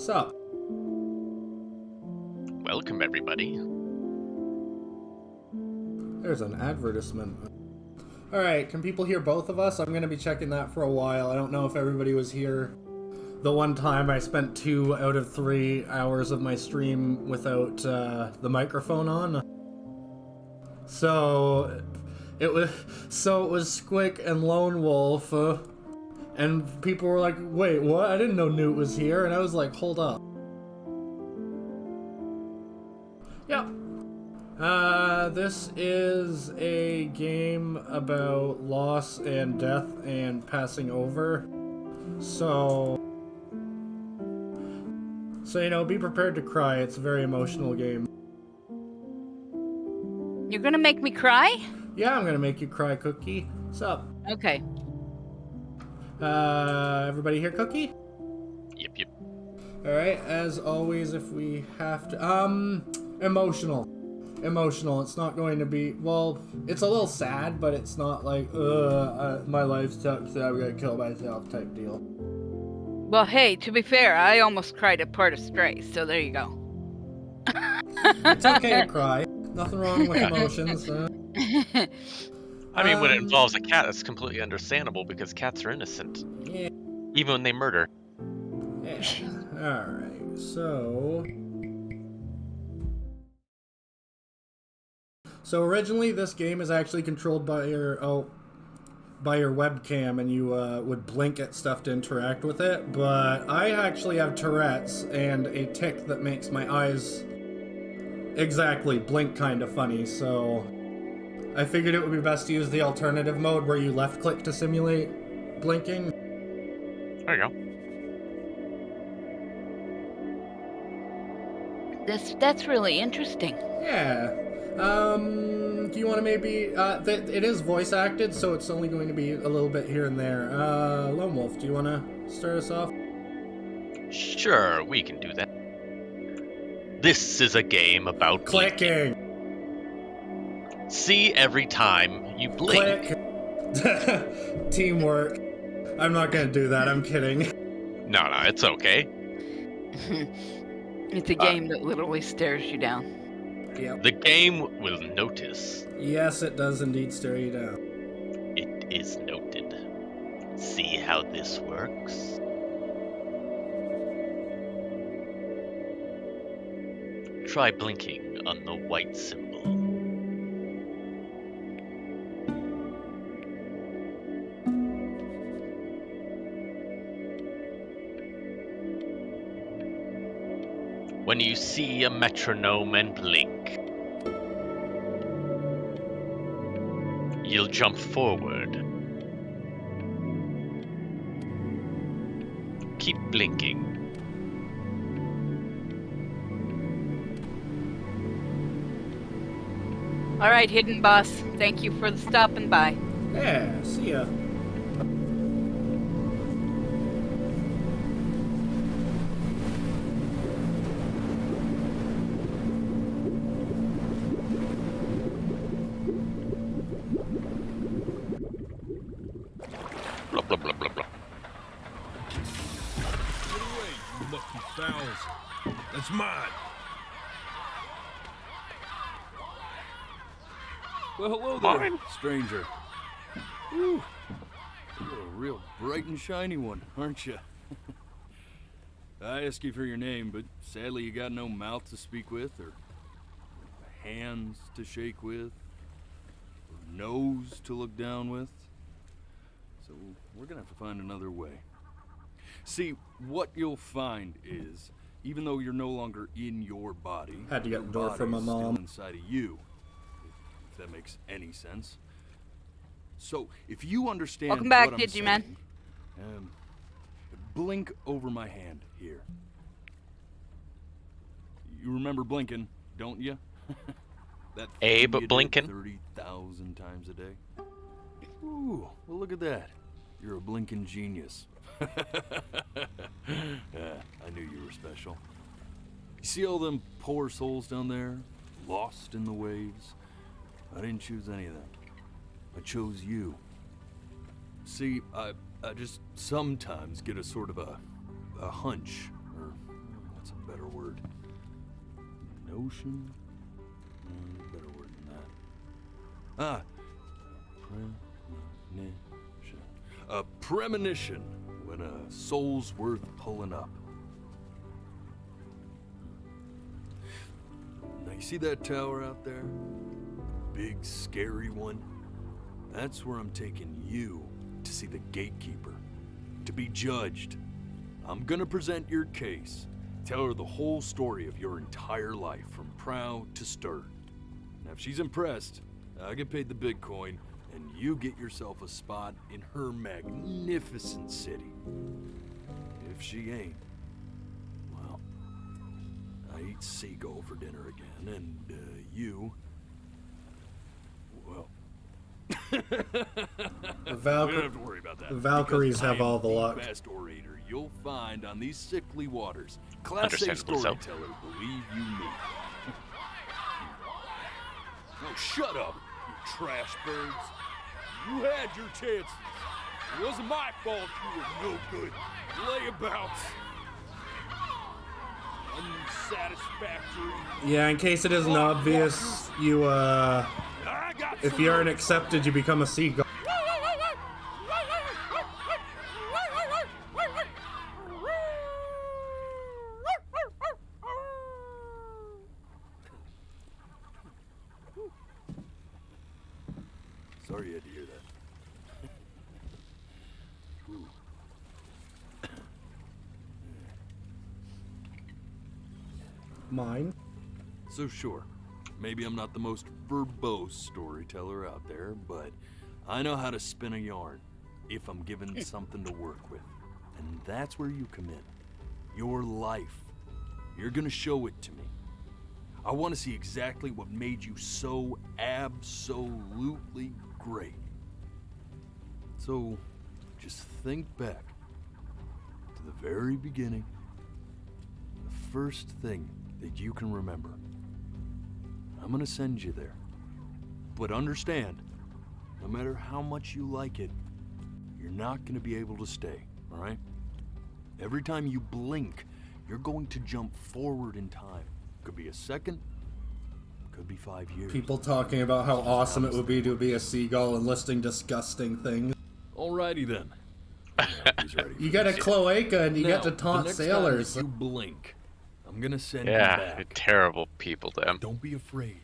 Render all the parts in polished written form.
Sup? Welcome, everybody. There's an advertisement. Alright, can people hear both of us? I'm going to be checking that for a while. I don't know if everybody was here. The one time I spent 2 out of 3 hours of my stream without the microphone on. So it was Squick and Lone Wolf, and people were like, "Wait, what? I didn't know Newt was here." And I was like, "Hold up." Yeah. This is a game about loss and death and passing over. So you know, be prepared to cry. It's a very emotional game. You're gonna make me cry? Yeah, I'm gonna make you cry, Cookie. What's up? Okay. Everybody here, Cookie? Yep. Alright, as always, if we have to... Emotional. It's not going to be... Well, it's a little sad, but it's not like, my life sucks, so I'm gonna kill myself type deal. Well, hey, to be fair, I almost cried at part of Stray, so there you go. It's okay to cry. Nothing wrong with emotions. I mean, when it involves a cat, that's completely understandable because cats are innocent. Yeah. Even when they murder. Yeah. Alright, so... So originally this game is actually controlled by your webcam, and you would blink at stuff to interact with it, but I actually have Tourette's and a tic that makes my eyes exactly blink kind of funny, so I figured it would be best to use the alternative mode where you left click to simulate blinking. There you go. That's really interesting. Yeah. Do you want to maybe... it is voice acted, so it's only going to be a little bit here and there. Lone Wolf, do you want to start us off? Sure, we can do that. This is a game about clicking. Blinking. See every time you blink. Click. Teamwork. I'm not going to do that, I'm kidding. No, it's okay. It's a game that literally stares you down. Yep. The game will notice. Yes, it does indeed stare you down. It is noted. See how this works? Try blinking on the white symbol. When you see a metronome and blink, you'll jump forward. Keep blinking. All right, Hidden Boss. Thank you for the stopping by. Yeah, see ya. Blah, blah, blah, blah, blah. Get away, you lucky fowls. That's mine. Well, hello there, Mine? stranger. Whew. You're a real bright and shiny one, aren't you? I asked you for your name, but sadly you got no mouth to speak with, or hands to shake with, or nose to look down with. So we're gonna have to find another way. See, what you'll find is, even though you're no longer in your body, Had to get your the door from my body's still mom. inside of you. If that makes any sense. So, if you understand Welcome back, what I'm Digiman. saying, blink over my hand here. You remember blinking, don't you? That Abe thing you do blinking? 30,000 times a day. Ooh, well look at that. You're a blinking genius. I knew you were special. You see all them poor souls down there, lost in the waves? I didn't choose any of them. I chose you. See, I just sometimes get a sort of a hunch, or Notion? Better word than that. Premonition. A premonition when a soul's worth pulling up. Now you see that tower out there? Big, scary one? That's where I'm taking you to see the gatekeeper, to be judged. I'm gonna present your case, tell her the whole story of your entire life, from prow to stir. Now if she's impressed, I get paid the big coin, and you get yourself a spot in her magnificent city. If she ain't, well, I eat seagull for dinner again, and you, well, The we don't have to worry about that. The Valkyries because have all the I'm luck. best orator you'll find on these sickly waters. Class A Understandably so. storyteller, believe you me. Oh, shut up, you trash birds. You had your chances. It wasn't my fault you were no good. Layabouts. Unsatisfactory. Yeah, in case it isn't obvious, you, I got if some you aren't work. accepted, you become a seagull. Sorry you had to hear that. Ooh. Mine? So sure, maybe I'm not the most verbose storyteller out there, but I know how to spin a yarn if I'm given something to work with. And that's where you come in. Your life. You're gonna show it to me. I want to see exactly what made you so absolutely great. So, just think back to the very beginning, the first thing that you can remember. I'm gonna send you there. But understand, no matter how much you like it, you're not gonna be able to stay, all right? Every time you blink, you're going to jump forward in time. Could be a second, could be 5 years. People talking about how awesome it would be to be a seagull and listing disgusting things. Alrighty then. He's ready You for get a this. cloaca and you get Now, to the taunt next sailors. time that you blink, I'm gonna send you Yeah, back. you're terrible people, them. Don't be afraid,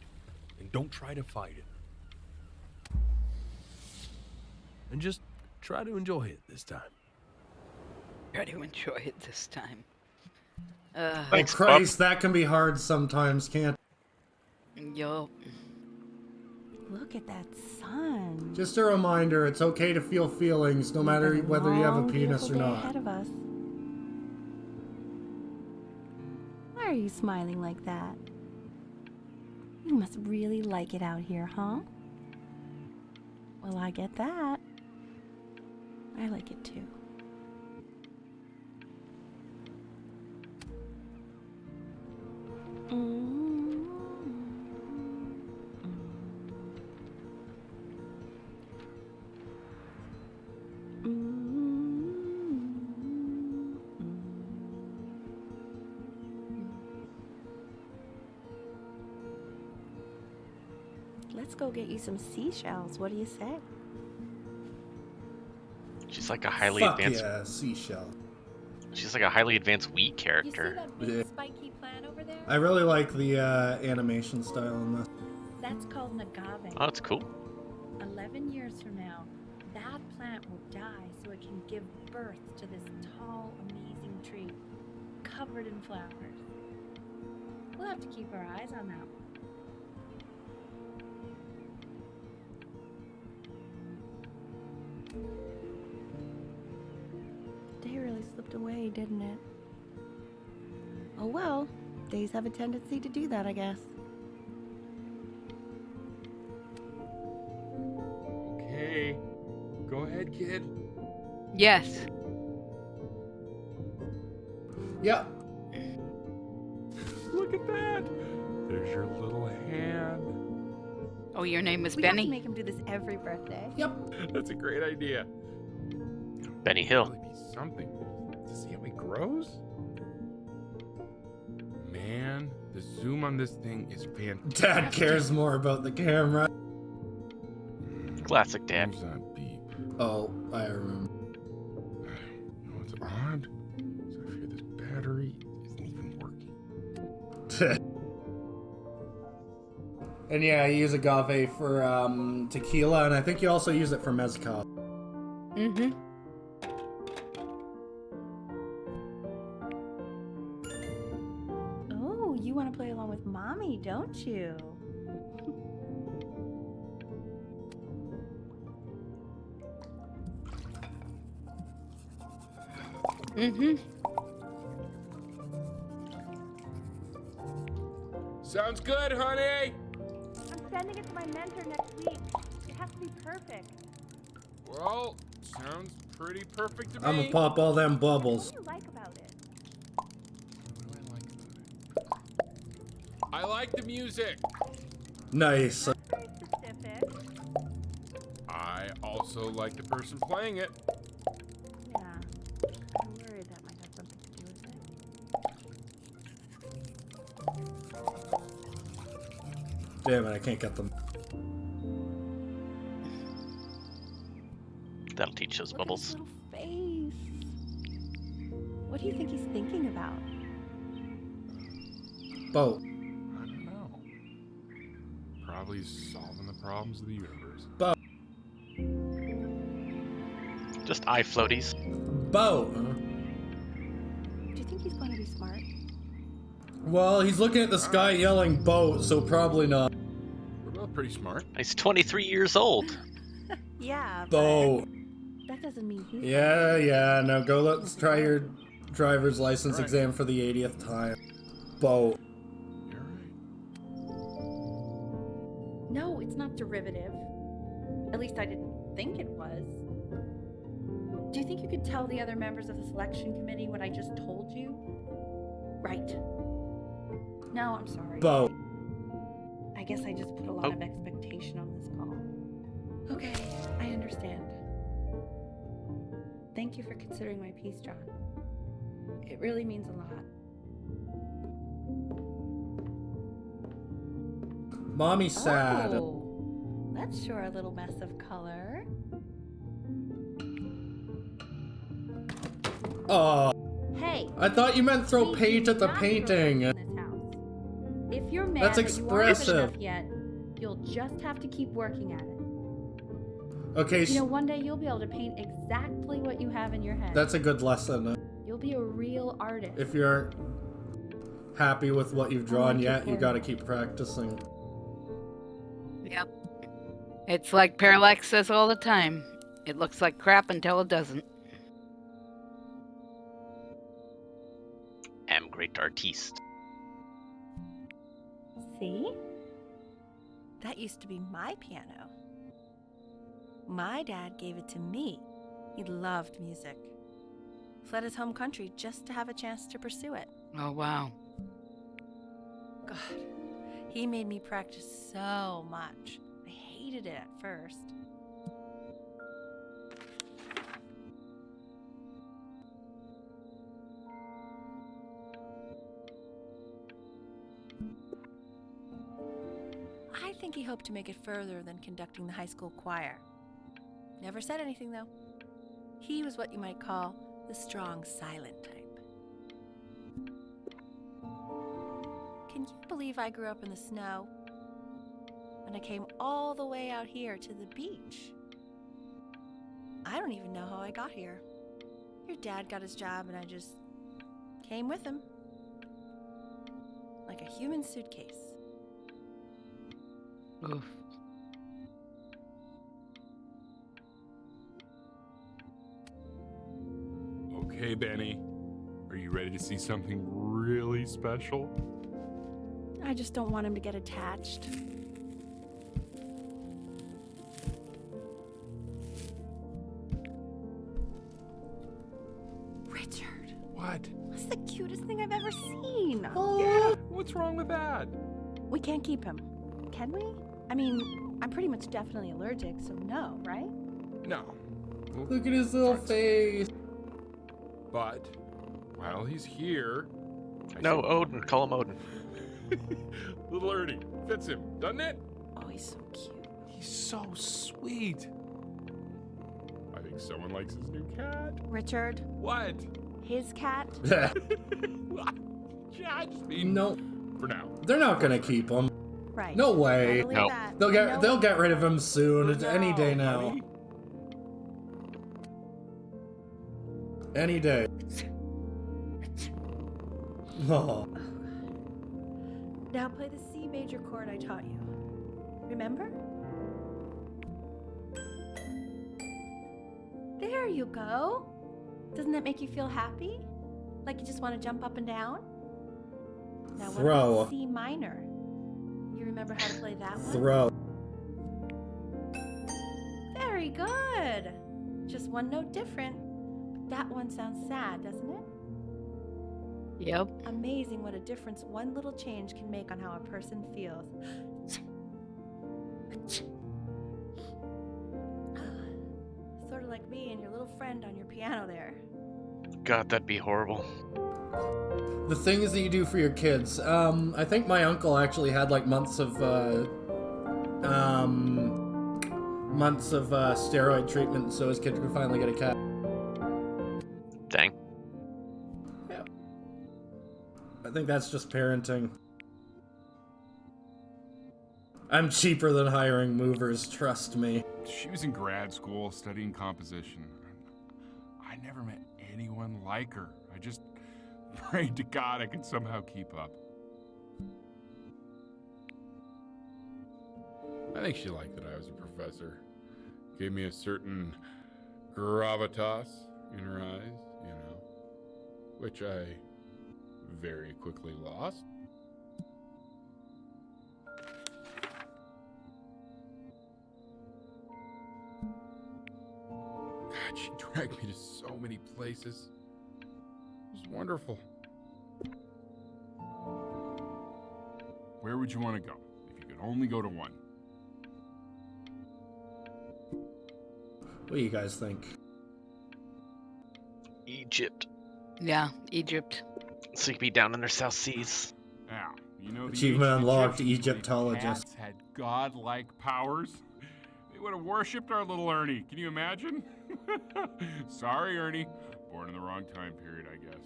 and don't try to fight it. And just try to enjoy it this time. Try to enjoy it this time. Oh Thanks, Christ, that can be hard sometimes, can't Yup. Look at that sun. Just a reminder, it's okay to feel feelings, no matter We've got whether you have a long, penis or beautiful day not. ahead of us. Why are you smiling like that? You must really like it out here, huh? Well, I get that. I like it too. Let's go get you some seashells. What do you say? She's like a highly Fuck advanced. yeah, seashell. She's like a highly advanced Wii You see character. that big Yeah. spiky plant over there? I really like the animation style in this. That's called agave. Oh, that's cool. 11 years from now, that plant will die so it can give birth to this tall, amazing tree covered in flowers. We'll have to keep our eyes on that one. The day really slipped away, didn't it? Oh well, days have a tendency to do that, I guess. Okay. Go ahead, kid. Yes. Yep. Look at that. There's your little hand. Oh, your name is We have to Benny? make him do this every birthday. Yep. That's a great idea. Benny Hill. Really be something to see how he grows. Man, The zoom on this thing is fantastic. Dad cares more about the camera. Classic dad. Who's that beep? Oh, I remember. You know what's odd? So I fear this battery isn't even working. And yeah, you use agave for tequila, and I think you also use it for mezcal. Mm-hmm. Oh, you want to play along with Mommy, don't you? Mm-hmm. Sounds good, honey! I'm sending it to my mentor next week. It has to be perfect. Well, sounds pretty perfect to me. I'm gonna pop all them What bubbles. do you like about it? I like the music. Nice. Not very specific. I also like the person playing it. Yeah. I'm worried that might have something to do with it. Damn it, I can't get them. That'll teach those Look at bubbles. his little face. What do you think he's thinking about? Boat. I don't know. Probably solving the problems of the universe. Just eye floaties. Boat. Do you think he's going to be smart? Well, he's looking at the sky yelling boat, so probably not. We're both pretty smart. He's 23 years old. Yeah, Boat. that doesn't mean he's Yeah, now go let's try your driver's license Right. exam for the 80th time. Boat. You're right. No, it's not derivative. At least I didn't think it was. Do you think you could tell the other members of the selection committee what I just told you? Right. No, I'm sorry. Boat. I guess I just put a lot Oh. of expectation on this call. Okay, I understand. Thank you for considering my piece, John. It really means a lot. Mommy's sad. Oh, that's sure a little mess of color. Oh, Hey, I thought you meant throw we paint do at the not throw paint painting. in this house. If you're mad That's that you aren't good expressive. enough yet, you'll just have to keep working at it. Okay, You know, one day you'll be able to paint exactly what you have in your head. that's a good lesson. You'll be a real artist. If you aren't happy with what you've drawn like your yet, you form. gotta keep practicing. Yep. It's like Parallax says all the time. It looks like crap until it doesn't. Am great artiste. See? That used to be my piano. My dad gave it to me. He loved music. Fled his home country just to have a chance to pursue it. Oh, wow. God, he made me practice so much. I hated it at first. I think he hoped to make it further than conducting the high school choir. Never said anything, though. He was what you might call the strong, silent type. Can you believe I grew up in the snow? And I came all the way out here to the beach. I don't even know how I got here. Your dad got his job and I just came with him. Like a human suitcase. Oof. Okay, Benny. Are you ready to see something really special? I just don't want him to get attached. Richard, What? that's the cutest thing I've ever seen. Yeah, what's wrong with that? We can't keep him, can we? I mean, I'm pretty much definitely allergic, so no, right? No. Well, Look at his little face. but while he's here... I No, said- Odin. Call him Odin. Little Ernie. Fits him, doesn't it? Oh, he's so cute. He's so sweet. I think someone likes his new cat. Richard, What? his cat. Yeah, I just mean No, for now. they're not gonna keep him. Right. No I way. believe No. that. They'll No. get rid of him soon. For Any day now. buddy. Any day. Oh. Now play the C major chord I taught you. Remember? There you go. Doesn't that make you feel happy? Like you just want to jump up and down? Now what Throw. about C minor? You remember how to play that one? Throw. Very good. Just one note different. That one sounds sad, doesn't it? Yep. Amazing what a difference one little change can make on how a person feels. Sort of like me and your little friend on your piano there. God, that'd be horrible. The things that you do for your kids. I think my uncle actually had like months of steroid treatment so his kid could finally get a cat. Dang. Yeah. I think that's just parenting. I'm cheaper than hiring movers, trust me. She was in grad school studying composition. I never met anyone like her. I just prayed to God I could somehow keep up. I think she liked that I was a professor. Gave me a certain gravitas in her eyes, you know, which I very quickly lost. God, she dragged me to so many places. It was wonderful. Where would you want to go if you could only go to one? What do you guys think? Egypt. Yeah, Egypt. So you could be down in their South Seas. Now, you know the Achievement ancient unlocked, Egyptians believed Egyptologist. cats had godlike powers. They would have worshipped our little Ernie. Can you imagine? Sorry, Ernie. Born in the wrong time period, I guess.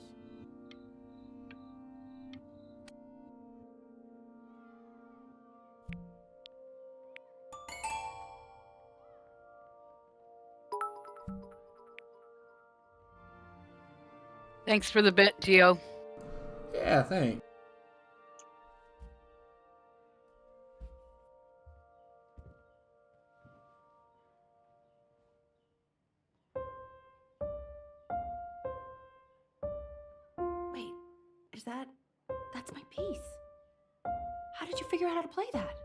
Thanks for the bit, Gio. Yeah, thanks. Wait, that's my piece. How did you figure out how to play that?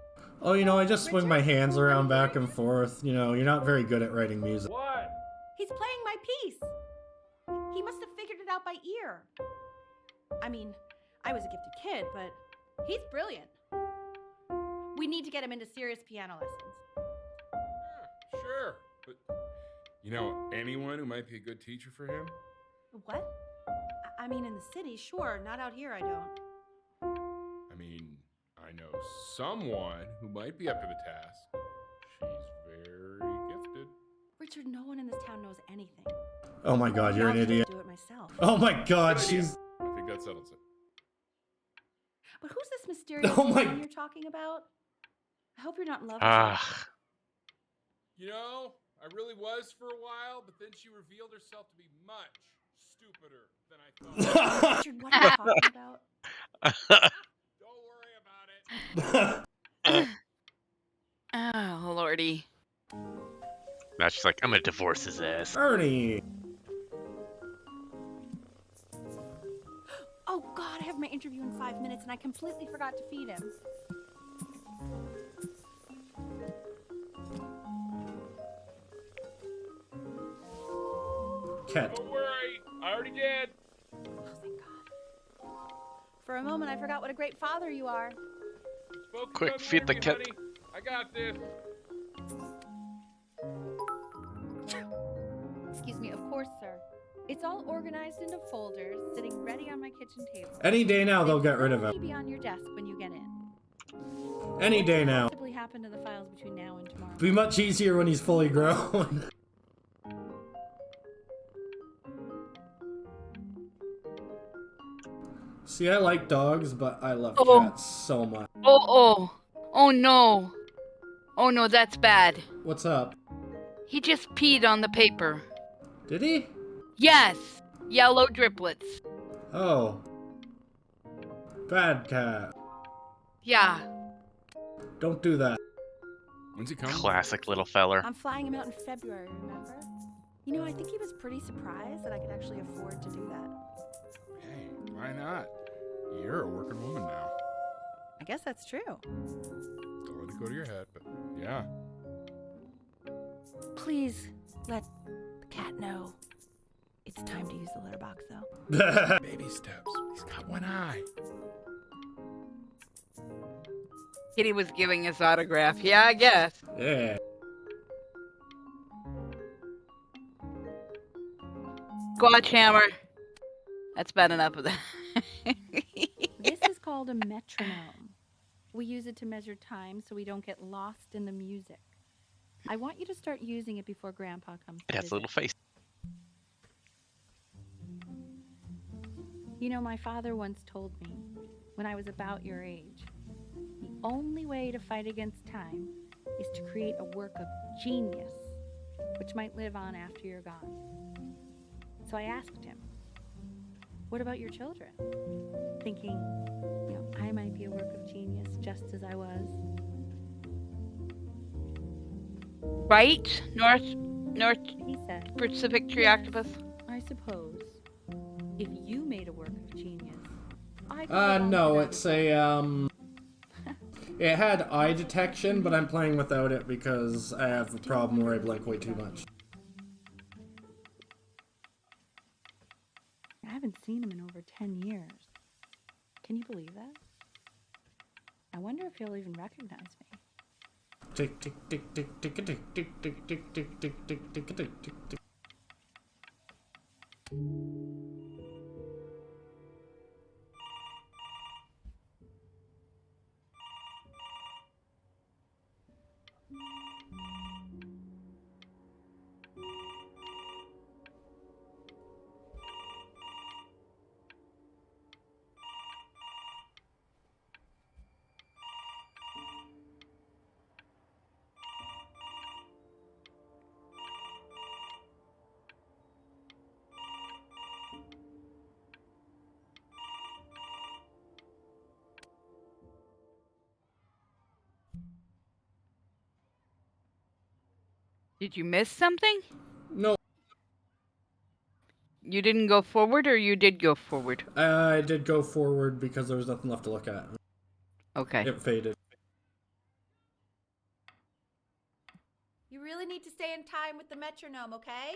Oh, you know, I just swing my hands around back and forth. You know, you're not very good at writing music. What? He's playing my piece. He must have figured it out by ear. I mean, I was a gifted kid, but he's brilliant. We need to get him into serious piano lessons. Sure. But you know anyone who might be a good teacher for him? What? I mean, in the city, sure. Not out here, I don't. I mean, I know someone who might be up to the task. She's very gifted. Richard, no one in this town knows anything. Oh my god, you're an I'll just idiot. do it myself. Oh my god, Good idea. she's... I think that settles it. But who's this mysterious Oh my- woman you're talking about? I hope you're not in love with Ah. You know, I really was for a while, but then she revealed herself to be much stupider than I thought. her. Richard, what are you talking about? Don't worry about it. Oh, lordy. Now she's like, I'm gonna divorce his ass. Ernie! Oh God, I have my interview in 5 minutes and I completely forgot to feed him. Cat. Don't worry, I already did. Oh, thank God. For a moment, I forgot what a great father you are. Focus Quick, on feed the interview, cat. honey. I got this. Excuse me, of course, sir. It's all organized into folders, sitting ready on my kitchen table. Any day now, they'll get rid of It'll him. be on your desk when you get in. Any day now. What possibly happen to the files between now and tomorrow? Be much easier when he's fully grown. See, I like dogs, but I love cats so much. Oh no. Oh no, that's bad. What's up? He just peed on the paper. Did he? Yes. Yellow driplets. Oh. Bad cat. Yeah. Don't do that. When's he coming? Classic little feller. I'm flying him out in February, remember? You know, I think he was pretty surprised that I could actually afford to do that. Hey, why not? You're a working woman now. I guess that's true. Don't let it go to your head, but yeah. Please let the cat know. It's time to use the litter box, though. Baby steps. He's got one eye. Kitty was giving his autograph. Yeah, I guess. Yeah. Squatch hammer. That's bad enough of that. This is called a metronome. We use it to measure time so we don't get lost in the music. I want you to start using it before Grandpa comes It to has a visit. little face. You know, my father once told me, when I was about your age, the only way to fight against time is to create a work of genius, which might live on after you're gone. So I asked him, what about your children? Thinking, you know, I might be a work of genius just as I was. Right? North He said, Pacific Tree Yes. Octopus? I suppose, if you made a work of genius, I could live on No, forever. it's a, it had eye detection, but I'm playing without it because I have a problem where I blink way too much. I haven't seen him in over 10 years. Can you believe that? I wonder if he'll even recognize me. Tick, tick, tick, tick, tick, tick, tick, tick, tick, tick, tick, tick, tick, tick, tick, tick. Did you miss something? No, You didn't go forward or you did go forward? I did go forward because there was nothing left to look at. Okay. It faded. You really need to stay in time with the metronome, okay?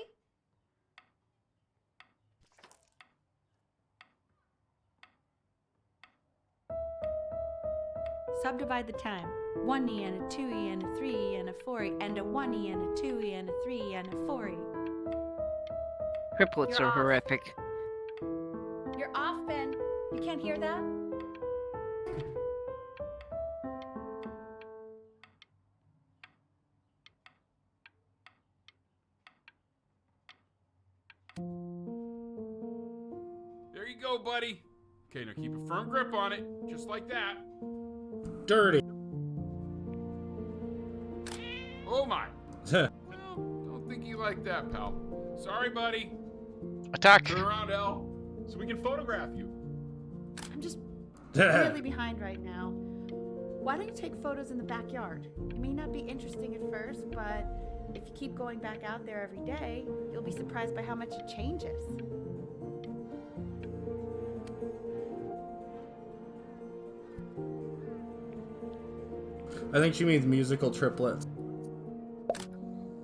Subdivide the time. 1E and a 2E and a 3E and a 4E and a 1E and a 2E and a 3E and a 4E. Triplets You're are off. horrific. You're off, Ben. You can't hear that? There you go, buddy. Okay, now keep a firm grip on it, just like that. Dirty. Oh my. Well, don't think you like that, pal. Sorry, buddy. Attack! Turn around, L, so we can photograph you. I'm just really behind right now. Why don't you take photos in the backyard? It may not be interesting at first, but if you keep going back out there every day, you'll be surprised by how much it changes. I think she means musical triplets.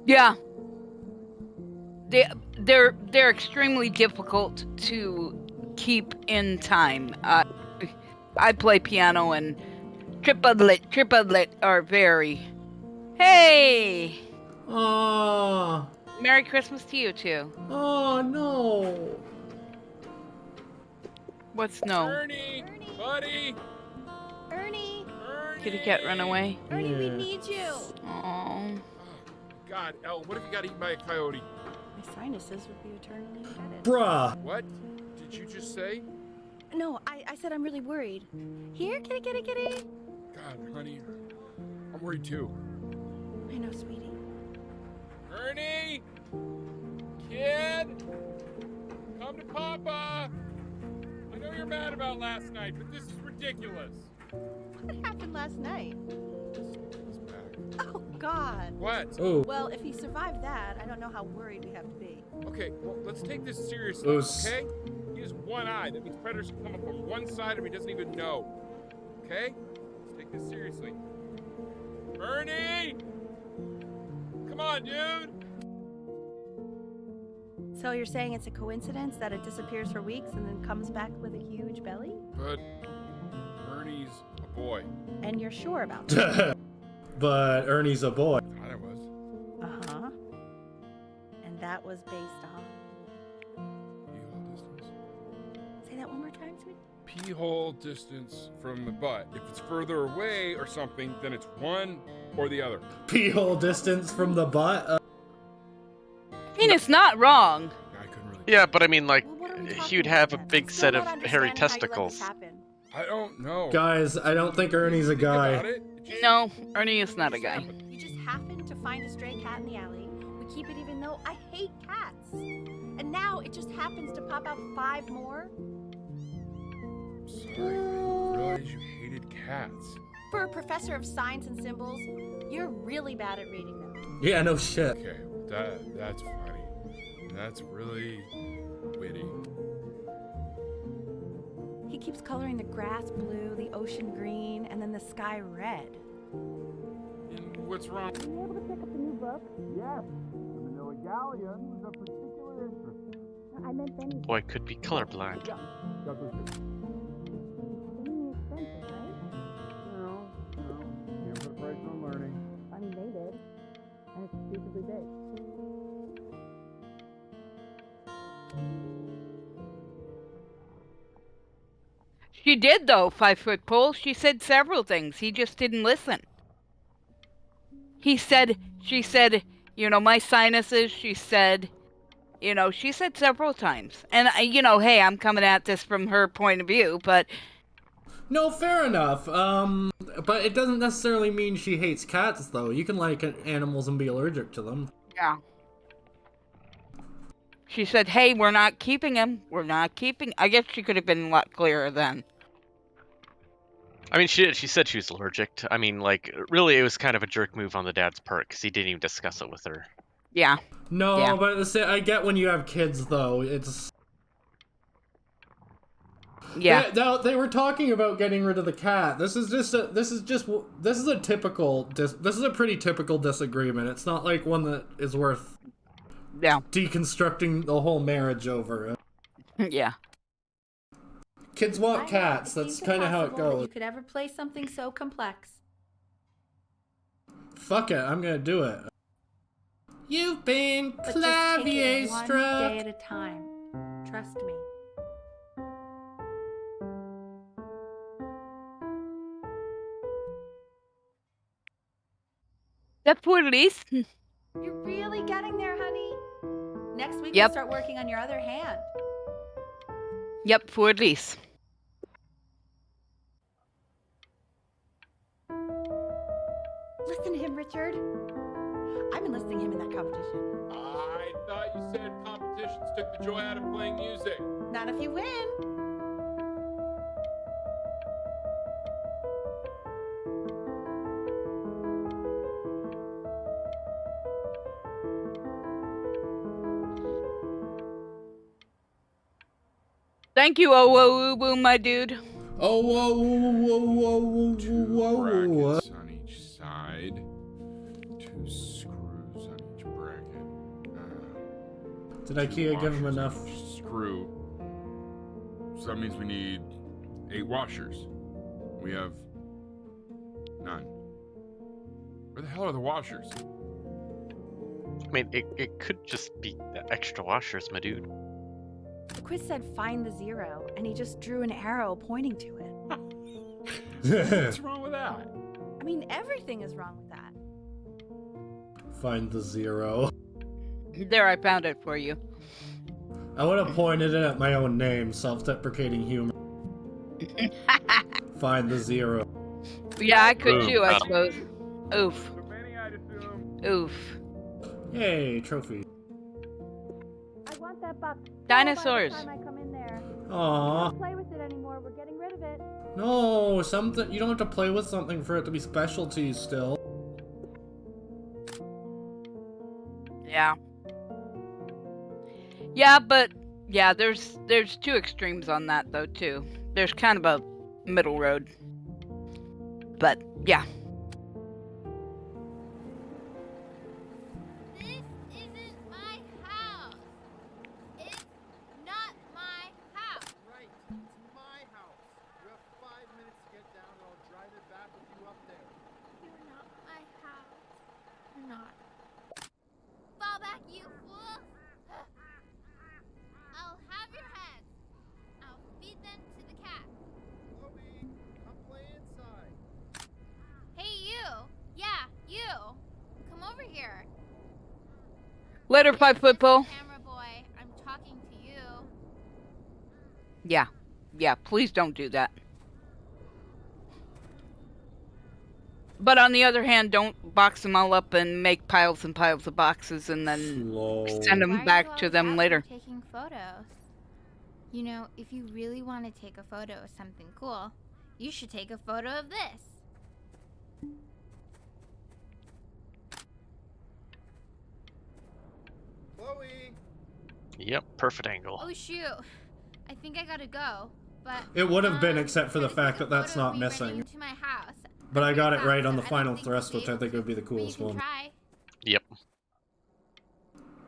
Yeah. They're extremely difficult to keep in time. I play piano and triplet are very. Hey! Oh, Merry Christmas to you too. oh no. What's no? Ernie, buddy, Ernie! Ernie. kitty cat run away. Ernie, we Yeah. need you. Oh. God, Elle, what if you got eaten by a coyote? My sinuses would be eternally indebted. Bruh. What did you just say? No, I said I'm really worried. Here, kitty, kitty, kitty. God, honey, I'm worried too. I know, sweetie. Ernie! Kid! Come to Papa! I know you're mad about last night, but this is ridiculous. What happened last night? He's back. Oh, God. What? Oh. Well, if he survived that, I don't know how worried we have to be. Okay, well, let's take this seriously, Oops. okay? He has one eye. That means predators can come up on one side and he doesn't even know. Okay? Let's take this seriously. Ernie! Come on, dude! So you're saying it's a coincidence that it disappears for weeks and then comes back with a huge belly? But Ernie's a boy. And you're sure about that? But Ernie's a boy. Thought I was. Uh-huh. And that was based on... Pee-hole distance. Say that one more time, sweetie. Pee-hole distance from the butt. If it's further away or something, then it's one or the other. Pee-hole distance from the butt. I mean, it's not wrong. I couldn't really. Yeah, but I mean, like, Well, what are we talking he would have a about then? big I'm set still of not hairy understanding how you let this testicles. happen. I don't know. Guys, I don't think Ernie's a Think about guy. it, it just- No, Ernie is not a guy. You just happened to find a stray cat in the alley. We keep it even though I hate cats. And now it just happens to pop out 5 more? Sorry, I didn't realize you hated cats. For a professor of signs and symbols, you're really bad at reading them. Yeah, no shit. Okay, that's funny. That's really witty. He keeps coloring the grass blue, the ocean green, and then the sky red. And what's wrong? Are you able to pick up the new book? Yes, the Manila Galleon was of particular interest. I meant Benny. Boy could be colorblind. Yeah, that was it. Benny expensive, right? No, can't put a price on learning. I mean, they did. And it's stupidly big. She did, though, 5-foot pole. She said several things. He just didn't listen. She said, my sinuses, she said several times. And, hey, I'm coming at this from her point of view, but No, fair enough. But it doesn't necessarily mean she hates cats, though. You can like animals and be allergic to them. yeah. She said, hey, we're not keeping him. I guess she could have been a lot clearer then. I mean, she said she was allergic. I mean, like, really, it was kind of a jerk move on the dad's part because he didn't even discuss it with her. Yeah. No, Yeah. but I get when you have kids, though. It's Yeah. They were talking about getting rid of the cat. This is a pretty typical disagreement. It's not like one that is worth Yeah. deconstructing the whole marriage over. Yeah. Kids want I know, cats. it That's seems kind of how it impossible that goes. You could ever play something so complex. Fuck it, I'm gonna do it. You've been But just take clavier it one struck. day at a time. Trust me. That poor Lise. You're really getting there, honey. Next week Yep. we'll start working on your other hand. Yep, poor Lise. Listen to him, Richard. I'm enlisting him in that competition. I thought you said competitions took the joy out of playing music. Not if you win. Thank you, oh, whoa, woo, boo, my dude. Oh, whoa, whoa, whoa, whoa, whoa, Two whoa, whoa. brackets on each side. 2 screws on each bracket. Did IKEA give him Washers on enough? each screw. So that means we need 8 washers. We have 9. Where the hell are the washers? I mean, it could just be the extra washers, my dude. The quiz said find the 0, and he just drew an arrow pointing to it. What's wrong with that? mean, everything is wrong with that. Find the 0. There, I found it for you. I would have pointed it at my own name, self-deprecating humor. Find the 0. Yeah, I could Boom. too, I Oh. suppose. Oof. Oof. Yay, trophy. I want that box. Dinosaurs. By the time I come in there. Aww. Don't play with it anymore. We're getting rid of it. No, something. You don't have to play with something for it to be special to you still. Yeah. Yeah, but yeah, there's two extremes on that though too. There's kind of a middle road. But yeah. This isn't my house. It's not my house. Right, it's my house. You have 5 minutes to get down and I'll drive it back with you up there. You're not my house. You're not. Fall back, you fool! I'll have your heads. I'll feed them to the cat. Chloe, come play inside. Hey, you! Yeah, you! Come over here. Later, 5-foot pole. Camera boy, I'm talking to you. Yeah. Yeah, please don't do that. But on the other hand, don't box them all up and make piles and piles of boxes and then Slow. send them Why are you back to always them out later. here taking photos? You know, if you really want to take a photo of something cool, you should take a photo of this. Chloe! Yep, perfect angle. Oh shoot, I think I gotta go. But It would have been except for the try to fact take that a that's photo of not me running missing. into my house. But I got it Fast, right on so the I don't final think thrust, you'll which be I think able would be the to, but you coolest can one. try. Yep.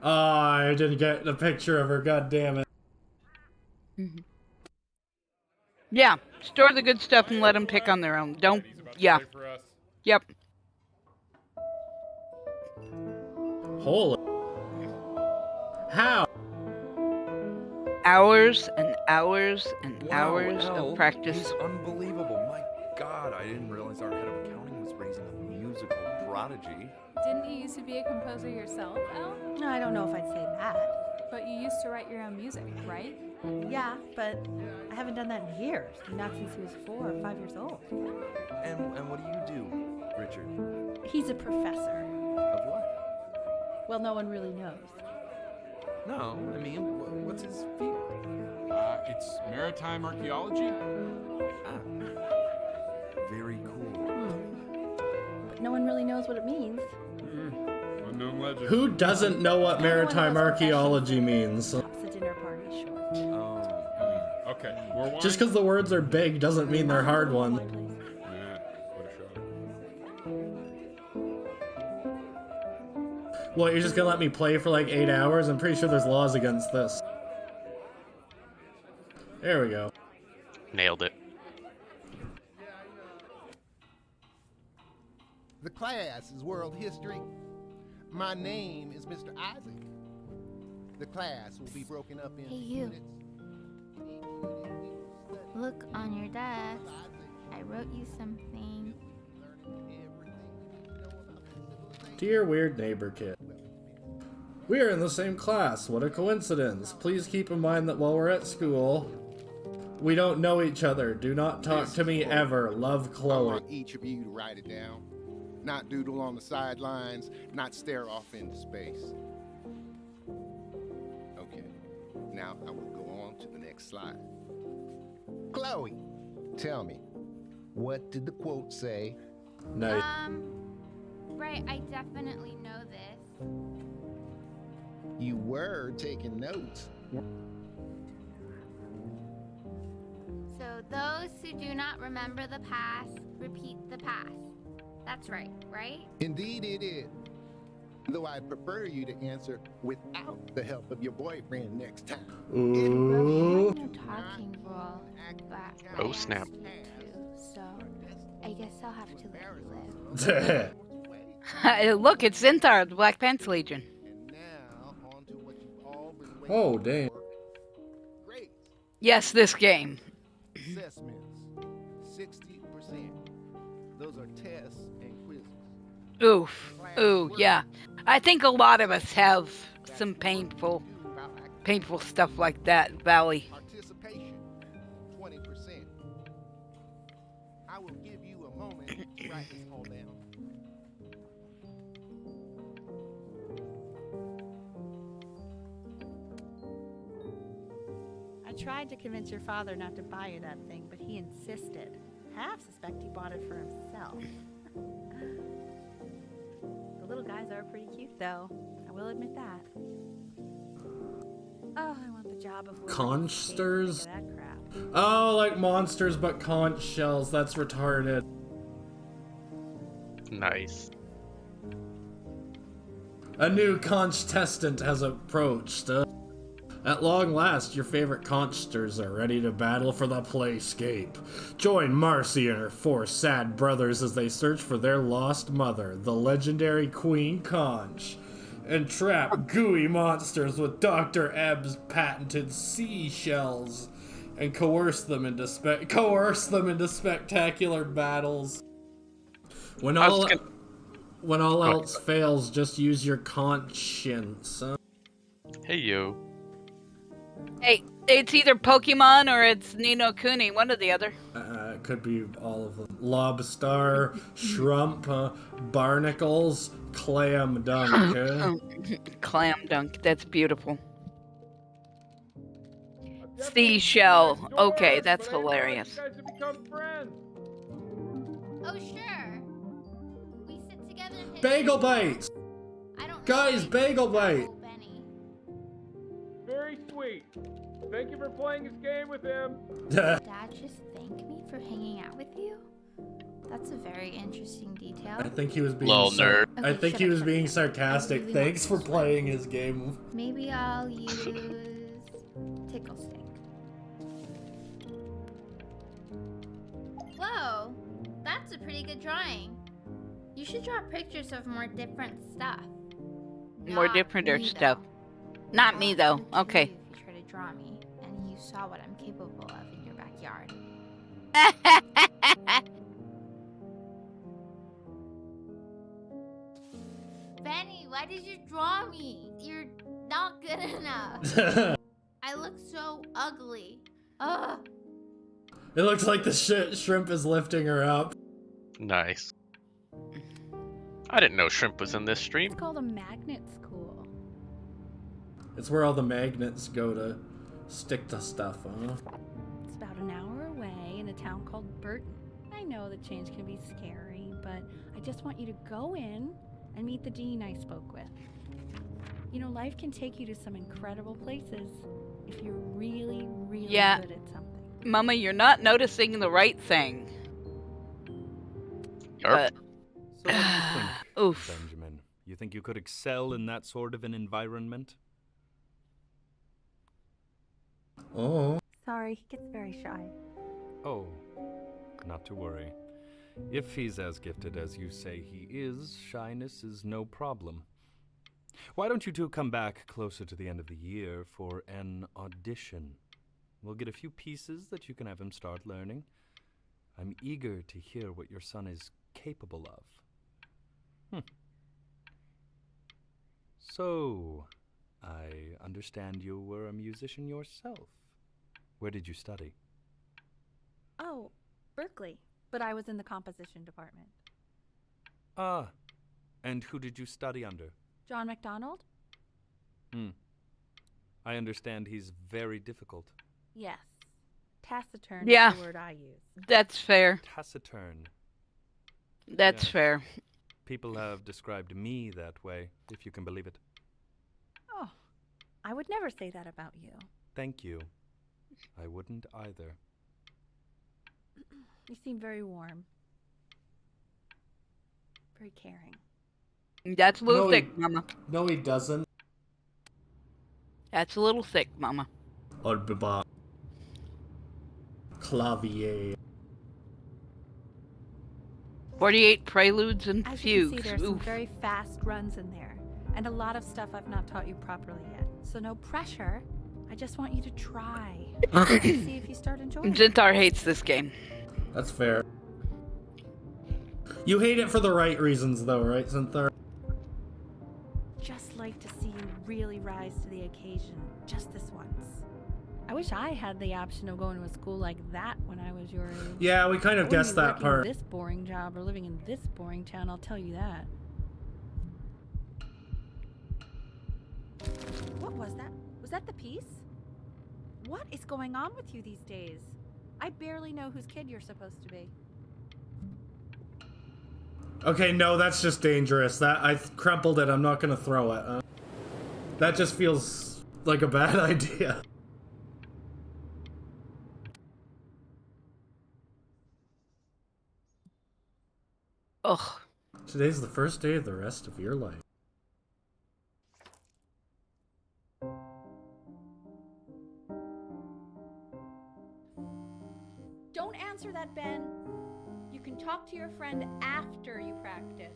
I didn't get the picture of her, god damn it. Mhm. Yeah, store the good stuff and let them pick on their own. Don't. Yeah. Yep. Holy. How? Hours and hours and Wow, hours Elle, of practice. He's unbelievable. My God, I didn't realize our head of accounting was raising a musical prodigy. Didn't you used to be a composer yourself, Elle? No, I don't know if I'd say that. But you used to write your own music, right? Yeah, but I haven't done that in years. Not since he was 4 or 5 years old. And what do you do, Richard? He's a professor. Of what? Well, no one really knows. No, I mean, what's his field? It's maritime archaeology. Ah, very cool. But no one really knows what it means. Unknown legend. Who doesn't know what maritime archaeology means? Stops a dinner party short. Oh, Okay, we're wine. Just because the words are big doesn't mean they're hard ones. Yeah, what a shot. What, you're just gonna let me play for like 8 hours? I'm pretty sure there's laws against this. There we go. Nailed it. The class is world history. My name is Mr. Isaac. The class will be broken up into Hey, you. units. Each unit we will study Look on your desk. Isaac, I wrote you something. learning everything you know about the civilization. Dear weird neighbor kid. We are in the same class. What a coincidence. Please keep in mind that while we're at school, we don't know each other. Do not talk to me ever. Love, I Chloe. want each of you to write it down. Not doodle on the sidelines, not stare off into space. Okay, now I will go on to the next slide. Chloe, tell me, what did the quote say? Nice. Right, I definitely know this. You were taking notes. So those who do not remember the past, repeat the past. That's right, right? Indeed it is. Though I'd prefer you to answer without the help of your boyfriend next time. Ooh. No talking rule, but Oh, I snap. asked you to, so I guess I'll have to let you live. Look, it's Zinthar, the Black Pants Legion. And now on to what you've all been waiting Oh, for. dang. Grades. Yes, this game. Assessments. 60%. Those are tests and quizzes. Oof. Ooh, yeah. I think a lot of us have some painful stuff like that, Valley. Participation, 20%. I will give you a moment to write this all down. I tried to convince your father not to buy you that thing, but he insisted. Half suspect he bought it for himself. The little guys are pretty cute, though. I will admit that. Oh, I want the job of Consters? that crap. Oh, like monsters but conch shells. That's retarded. Nice. A new contestant has approached. At long last, your favorite conchsters are ready to battle for the playscape. Join Marcy and her 4 sad brothers as they search for their lost mother, the legendary Queen Conch, and trap gooey monsters with Dr. Ebb's patented seashells, and coerce them into spectacular battles. When all else fails, just use your conscience. Hey, yo. Hey, it's either Pokemon or it's Nino Kuni, one or the other. It could be all of them. Lobstar, Shrump, Barnacles, Clam Dunk. Clam Dunk, that's beautiful. Seashell, okay, that's hilarious. Oh, sure. We sit together and hit Bagel Bites! Guys, Bagel Bite! Very sweet. Thank you for playing this game with him. Dad just thanked me for hanging out with you? That's a very interesting detail. I think he was being nerd. I think he was being sarcastic. really Thanks for playing his game. Maybe I'll use tickle stick. Whoa, that's a pretty good drawing. You should draw pictures of more different stuff. More different stuff. Not me though. Okay. If you try to draw me and you saw what I'm capable of in your backyard. Benny, why did you draw me? You're not good enough. I look so ugly. Ugh. It looks like the shrimp is lifting her up. Nice. I didn't know Shrimp was in this stream. It's called a magnet school. It's where all the magnets go to stick to stuff, huh? It's about an hour away in a town called Burton. I know the change can be scary, but I just want you to go in and meet the dean I spoke with. You know, life can take you to some incredible places if you're really, really good at something. Mama, you're not noticing the right thing. So what do you think, Oof. Benjamin? You think you could excel in that sort of an environment? Oh. Sorry, he gets very shy. Oh, not to worry. If he's as gifted as you say he is, shyness is no problem. Why don't you two come back closer to the end of the year for an audition? We'll get a few pieces that you can have him start learning. I'm eager to hear what your son is capable of. So, I understand you were a musician yourself. Where did you study? Oh, Berkeley. But I was in the composition department. Ah, and who did you study under? John MacDonald? I understand he's very difficult. Yes. Taciturn Yeah. is the word I use. That's fair. Taciturn. That's Yes. fair. People have described me that way, if you can believe it. Oh, I would never say that about you. Thank you. I wouldn't either. You seem very warm. Very caring. That's a little No, thick, Mama. No, he doesn't. That's a little thick, Mama. Orbaba. Clavier. 48 preludes and As you can fugues. see, there's some Oof. very fast runs in there. And a lot of stuff I've not taught you properly yet. So no pressure. I just want you to try. See if you start enjoying it. Zintar hates this game. That's fair. You hate it for the right reasons, though, right, Cynthia? Just like to see you really rise to the occasion, just this once. I wish I had the option of going to a school like that when I was your age. Yeah, we kind of guessed that part. This boring job or living in this boring town, I'll tell you that. What was that? Was that the piece? What is going on with you these days? I barely know whose kid you're supposed to be. Okay, no, that's just dangerous. That I crumpled it. I'm not gonna throw it. That just feels like a bad idea. Ugh. Today's the first day of the rest of your life. Don't answer that, Ben. You can talk to your friend after you practice.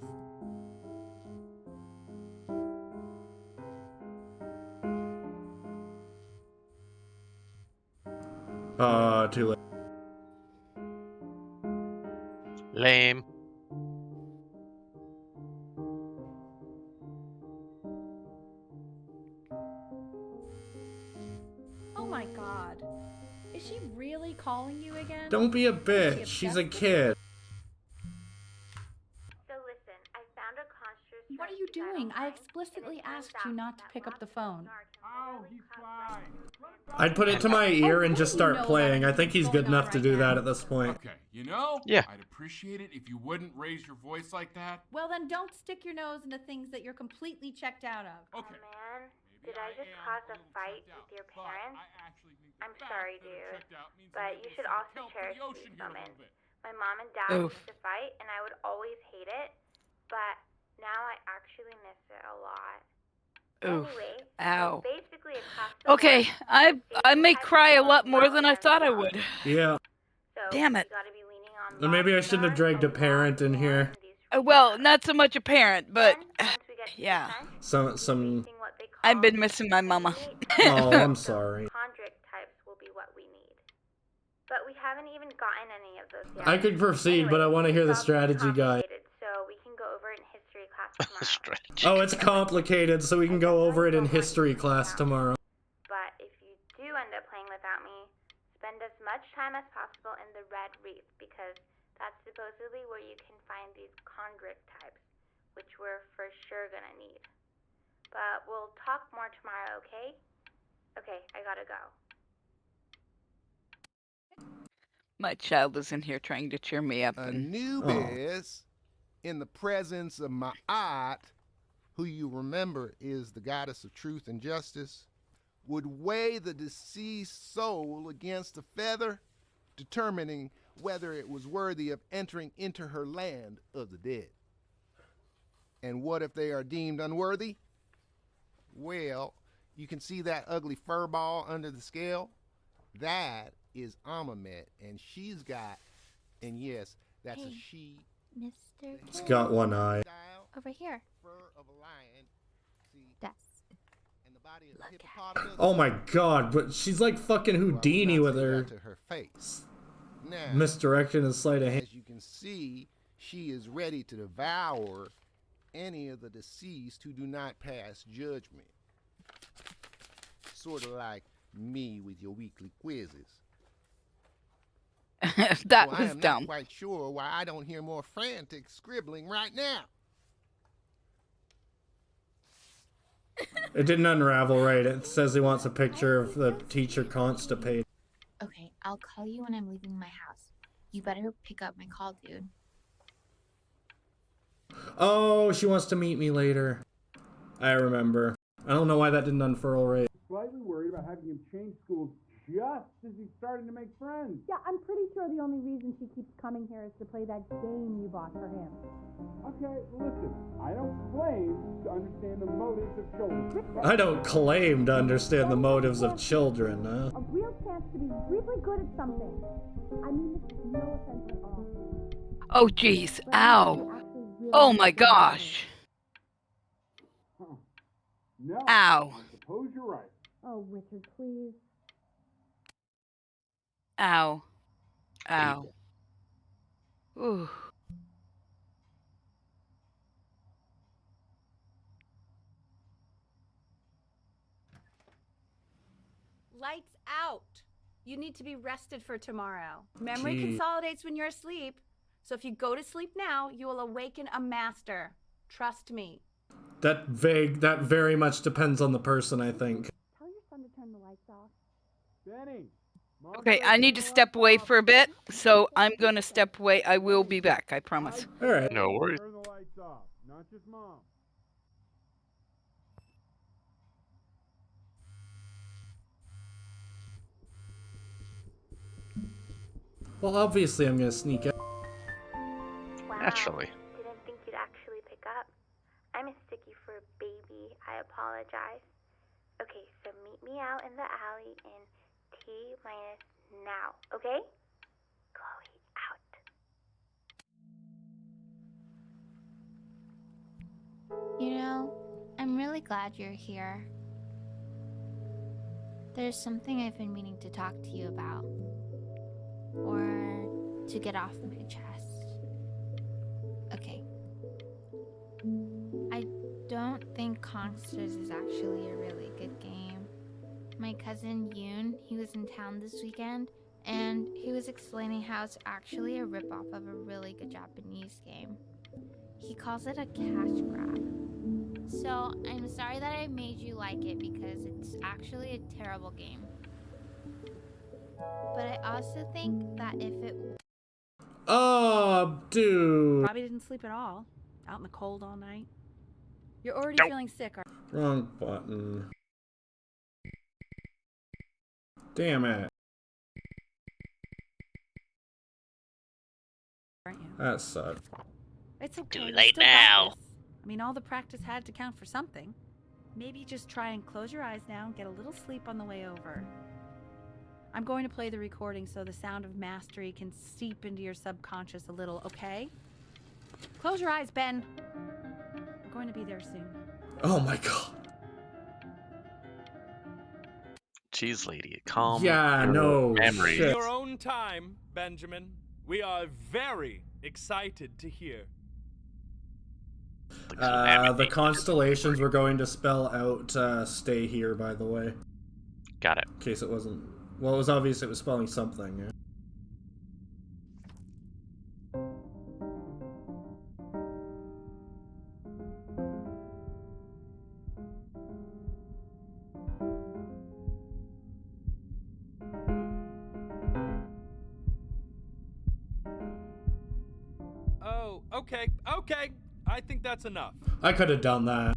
Too late. Lame. Oh my god. Is she really calling you again? Don't be a bitch. She's a kid. So listen, I found a construct. What are you doing? I explicitly asked you not to pick up the phone. Oh, he's fine. I'd put it to my ear and just start playing. I think he's good enough to do that at this point. Okay, you know? Yeah. I'd appreciate it if you wouldn't raise your voice like that. Well, then don't stick your nose into things that you're completely checked out of. Okay. Oh man, did I just cause a fight with your parents? I'm sorry, dude, but you should also cherish these moments. My mom and dad used to fight, and I would always hate it, but now I actually miss it a lot. Oof. Anyway, Ow. basically across the Okay, board, I may cry a lot more than I thought I would. Yeah. so Damn it. you gotta be leaning on And maybe I shouldn't have dragged a parent in here. Well, not so much a parent, but yeah. Some. I've been missing my mama. Oh, I'm sorry. Chondric types will be what we need. But we haven't even gotten any of those yet. I could proceed, but I want to hear the strategy guide. So we can go over it in history class tomorrow. Oh, it's complicated, so we can go over it in history class tomorrow. But if you do end up playing without me, spend as much time as possible in the Red Reef, because that's supposedly where you can find these chondric types, which we're for sure gonna need. But we'll talk more tomorrow, okay? Okay, I gotta go. My child is in here trying to cheer me up. Anubis, in the presence of Ma'at, who you remember is the goddess of truth and justice, would weigh the deceased soul against a feather, determining whether it was worthy of entering into her land of the dead. And what if they are deemed unworthy? Well, you can see that ugly fur ball under the scale? That is Amamet, and she's got, and yes, that's a she. Mr. It's got one eye. Over here. Fur of a lion. See, Desk. and the body of a hippopotamus. Oh my god, but she's like fucking Houdini with her to her face. Now, misdirection and sleight of hand. as you can see, she is ready to devour any of the deceased who do not pass judgment. Sort of like me with your weekly quizzes. That so I was am dumb. not quite sure why I don't hear more frantic scribbling right now. It didn't unravel right. It says he wants a picture of the teacher constipated. Okay, I'll call you when I'm leaving my house. You better pick up my call, dude. Oh, she wants to meet me later. I remember. I don't know why that didn't unfurl right. Slightly worried about having him change schools just as he's starting to make friends. Yeah, I'm pretty sure the only reason she keeps coming here is to play that game you bought for him. Okay, listen, I don't claim to understand the motives of children. I don't claim to understand the motives of children, huh? A real chance to be really good at something. I mean, this is no offense at all. Oh jeez. Ow. Oh my gosh. Huh. No, Ow. I suppose you're right. Oh, Richard, please. Ow. Ow. Ooh. lights out. You need to be rested for tomorrow. Memory Gee. consolidates when you're asleep. So if you go to sleep now, you will awaken a master. Trust me. That very much depends on the person, I think. Tell your son to turn the lights off. Benny. Mom Okay, said I turn need the to step lights away off. for a bit, so I'm going to step away. I will be back, I promise. All right. No worries. Turn the lights off, not just Mom. Well, obviously I'm gonna sneak out. Wow. Naturally. Didn't think you'd actually pick up. I'm a sticky for a baby. I apologize. Okay, so meet me out in the alley in T-minus now, okay? Chloe, out. You know, I'm really glad you're here. There's something I've been meaning to talk to you about. Or to get off my chest. Okay. I don't think Consters is actually a really good game. My cousin Yoon, he was in town this weekend, and he was explaining how it's actually a ripoff of a really good Japanese game. He calls it a cash grab. So, I'm sorry that I made you like it because it's actually a terrible game. But I also think that if it... Oh, dude. Probably didn't sleep at all. Out in the cold all night. You're already Nope. feeling sick, Wrong button. Damn it. aren't you? That sucked. It's okay. Too you late still got now. this. I mean, all the practice had to count for something. Maybe just try and close your eyes now and get a little sleep on the way over. I'm going to play the recording so the sound of mastery can seep into your subconscious a little, okay? Close your eyes, Ben. We're going to be there soon. Oh my god. Jeez, lady, calm. Yeah, your no memories. shit. Your own time, Benjamin. We are very excited to hear. The constellations were going to spell out stay here, by the way. Got it. In case it wasn't. Well, it was obvious it was spelling something. Yeah. Oh, okay. I think that's enough. I could have done that.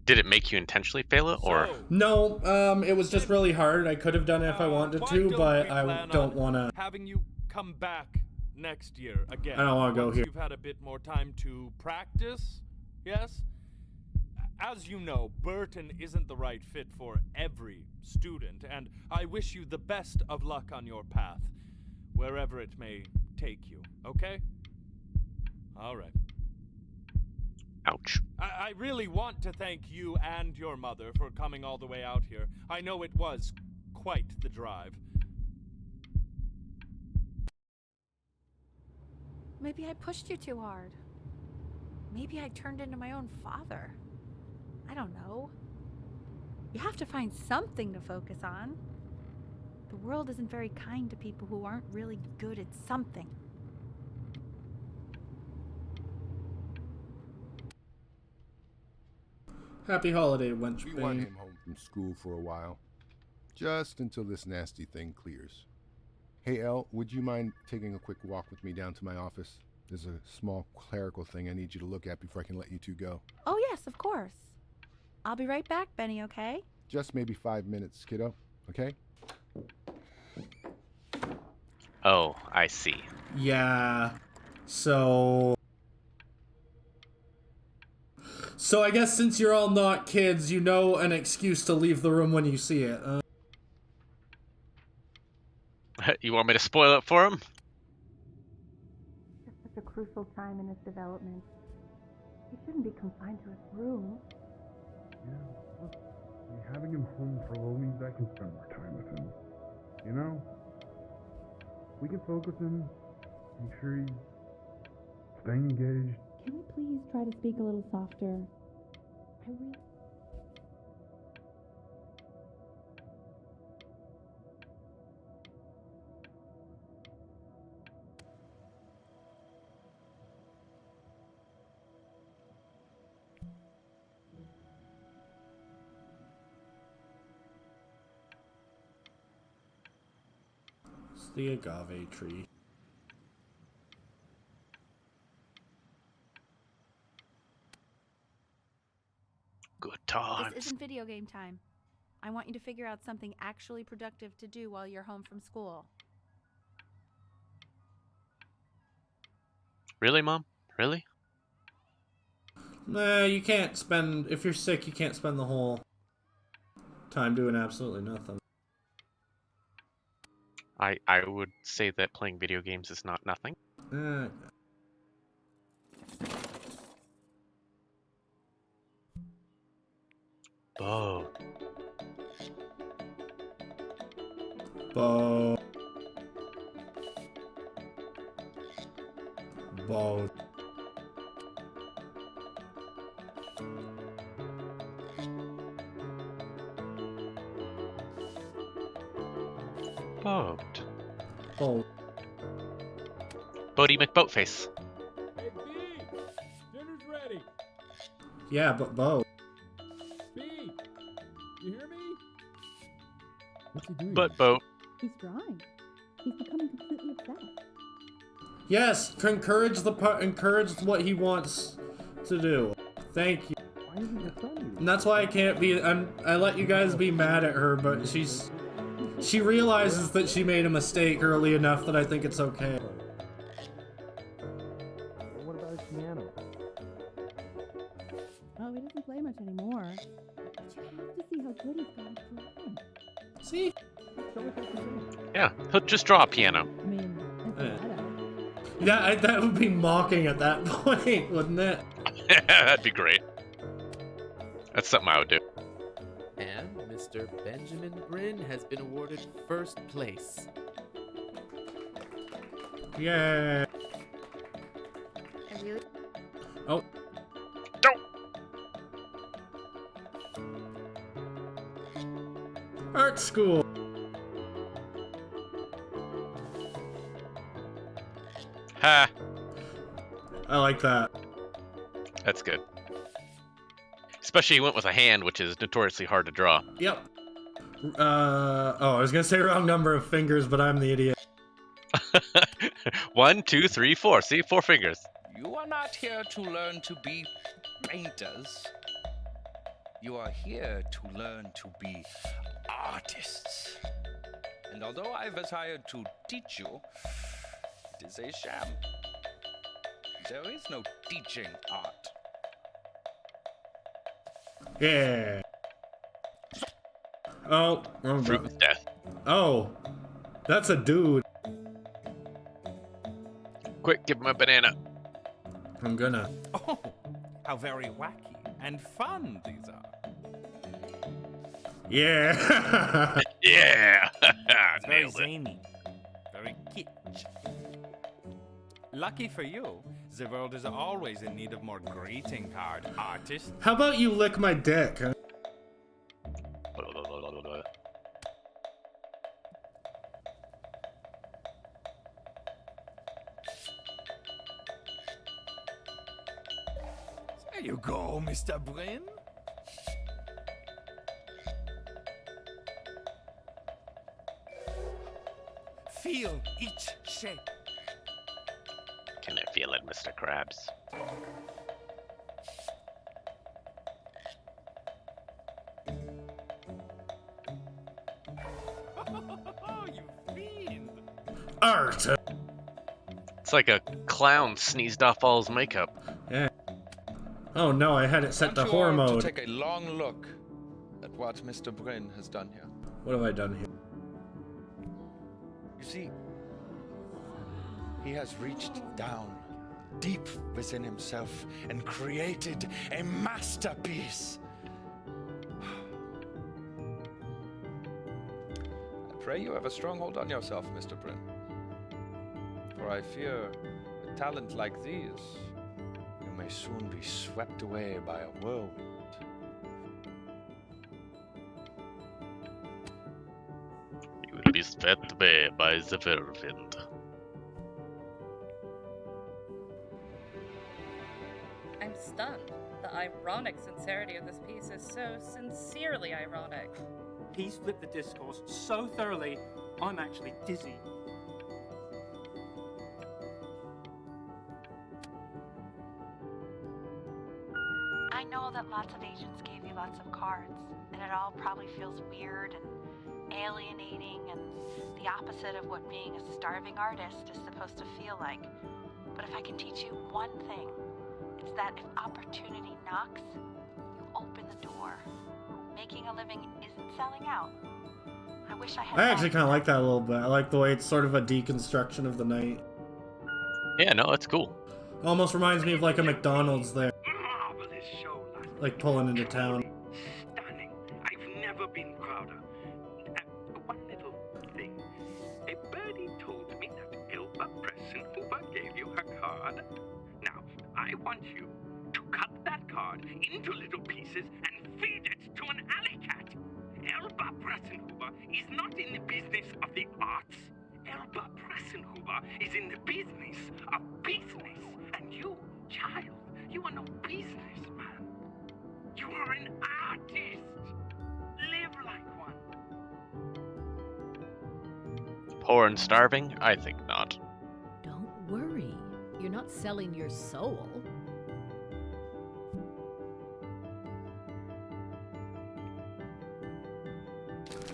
Did it make you intentionally fail it, or? No, it was just really hard. I could have done it if I wanted to, but I don't want to. Having you come back next year again. I don't want to go once here. You've had a bit more time to practice, yes? As you know, Burton isn't the right fit for every student, and I wish you the best of luck on your path, wherever it may take you, okay? All right. Ouch. I really want to thank you and your mother for coming all the way out here. I know it was quite the drive. Maybe I pushed you too hard. Maybe I turned into my own father. I don't know. You have to find something to focus on. The world isn't very kind to people who aren't really good at something. Happy holiday, wench. We want him home from school for a while. Just until this nasty thing clears. Hey, Elle, would you mind taking a quick walk with me down to my office? There's a small clerical thing I need you to look at before I can let you two go. Oh, yes, of course. I'll be right back, Benny, okay? Just maybe 5 minutes, kiddo, okay? Oh, I see. Yeah. So I guess since you're all not kids, you know an excuse to leave the room when you see it. You want me to spoil it for him? It's such a crucial time in his development. He shouldn't be confined to his room. Yeah, look, having him home for a little means I can spend more time with him. You know? We can focus him, make sure he's staying engaged. Can we please try to speak a little softer? The agave tree. Good times. This isn't video game time. I want you to figure out something actually productive to do while you're home from school. Really, Mom? Really? Nah, you can't spend... If you're sick, you can't spend the whole time doing absolutely nothing. I would say that playing video games is not nothing. Bo. Bo. Bo. Boat. Bo. Bodie McBoatface. Hey, B! Dinner's ready. Yeah, but Bo. B! You hear me? What's he doing? But Bo. He's drawing. He's becoming completely obsessed. Yes, encourage what he wants to do. Thank you. Why isn't it funny? And that's why I can't be. I let you guys be mad at her, but she realizes that she made a mistake early enough that I think it's okay. What about his piano? Oh, he doesn't play much anymore. But you have to see how good he's got at drawing. See? Yeah, he'll just draw a piano. I mean, That would be mocking at that point, wouldn't it? That'd be great. That's something I would do. And Mr. Benjamin Bryn has been awarded first place. Yeah. I really... Oh. Art school. Ha. I like that. That's good. Especially he went with a hand, which is notoriously hard to draw. Yep. Oh, I was gonna say wrong number of fingers, but I'm the idiot. 1, 2, 3, 4. See, 4 fingers. You are not here to learn to be painters. You are here to learn to be artists. And although I've hired to teach you, it is a sham. There is no teaching art. Yeah. Oh, wrong Fruit button. of death. Oh, that's a dude. Quick, give him a banana. I'm gonna. Oh, how very wacky and fun these are. Yeah. Yeah. It's very Nailed it. zany, very kitsch. Lucky for you, the world is always in need of more greeting card artists. How about you lick my dick? Huh? There you go, Mr. Bryn. Feel each shape. Can I feel it, Mr. Krabs? Oh, you fiend! Art. It's like a clown sneezed off all his makeup. Yeah. Oh no, I had it set to horror mode. To take a long look at what Mr. Bryn has done here. What have I done here? You see, he has reached down deep within himself and created a masterpiece. I pray you have a strong hold on yourself, Mr. Bryn. For I fear a talent like these, you may soon be swept away by a whirlwind. You will be swept away by the whirlwind. I'm stunned. The ironic sincerity of this piece is so sincerely ironic. He's flipped the discourse so thoroughly, I'm actually dizzy. know that lots of agents gave you lots of cards, and it all probably feels weird and alienating and the opposite of what being a starving artist is supposed to feel like. But if I can teach you one thing, it's that if opportunity knocks, you open the door. Making a living isn't selling out. I wish I had. I actually kind of like that a little bit. I like the way it's sort of a deconstruction of the night. Yeah, no, it's cool. Almost reminds me of like a McDonald's there. Marvelous show last Like pulling into town. Stunning. I've never been prouder. One little thing. A birdie told me that Elba Preston Hoover gave you her card. Now, I want you to cut that card into little pieces and feed it to an alley cat. Elba Preston Hoover is not in the business of the arts. Elba Preston Hoover is in the business of business. And you, child, you are no businessman. You are an artist. Live like one. Poor and starving? I think not. Don't worry. You're not selling your soul.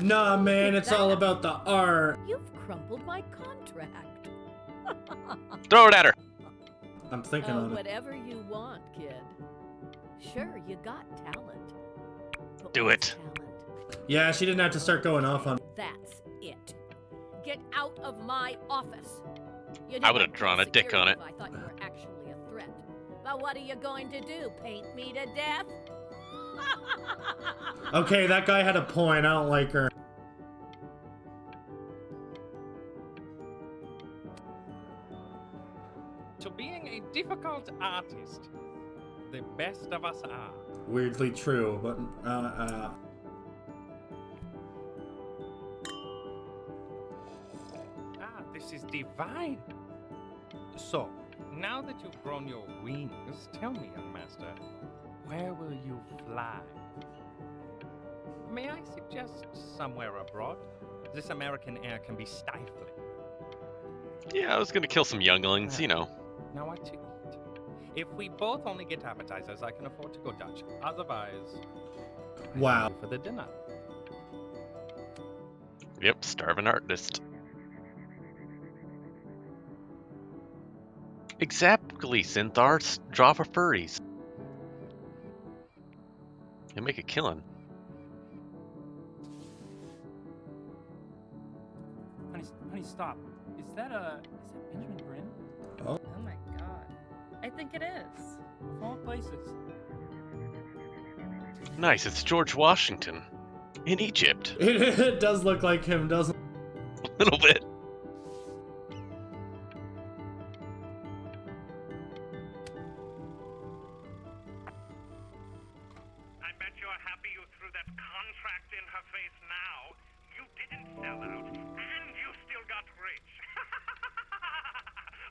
Nah, man, it's all about the art. You've crumpled my contract. Throw it at her. I'm thinking on it. Whatever you want, kid. Sure, you got talent. But Do what's it. talent? Yeah, she didn't have to start going off on. That's it. Get out of my office. You I didn't would have like drawn a dick on security it. if I thought you were actually a threat. But what are you going to do? Paint me to death? Okay, that guy had a point. I don't like her. To being a difficult artist, the best of us are. Weirdly true, but This is divine. So, now that you've grown your wings, tell me, young master, where will you fly? May I suggest somewhere abroad? This American air can be stifling. Yeah, I was gonna kill some younglings, you know. Now what to eat? If we both only get appetizers, I can afford to go Dutch. Otherwise, wow. for the dinner. Yep, starving artist. Exactly, Synthars. Draw for furries. You make a killing. Honey, stop. Is that Benjamin Brin? Oh. Oh my god. I think it is. Of all places. Nice, it's George Washington. In Egypt. It does look like him, doesn't it? A little bit. I bet you're happy you threw that contract in her face now. You didn't sell out, and you still got rich.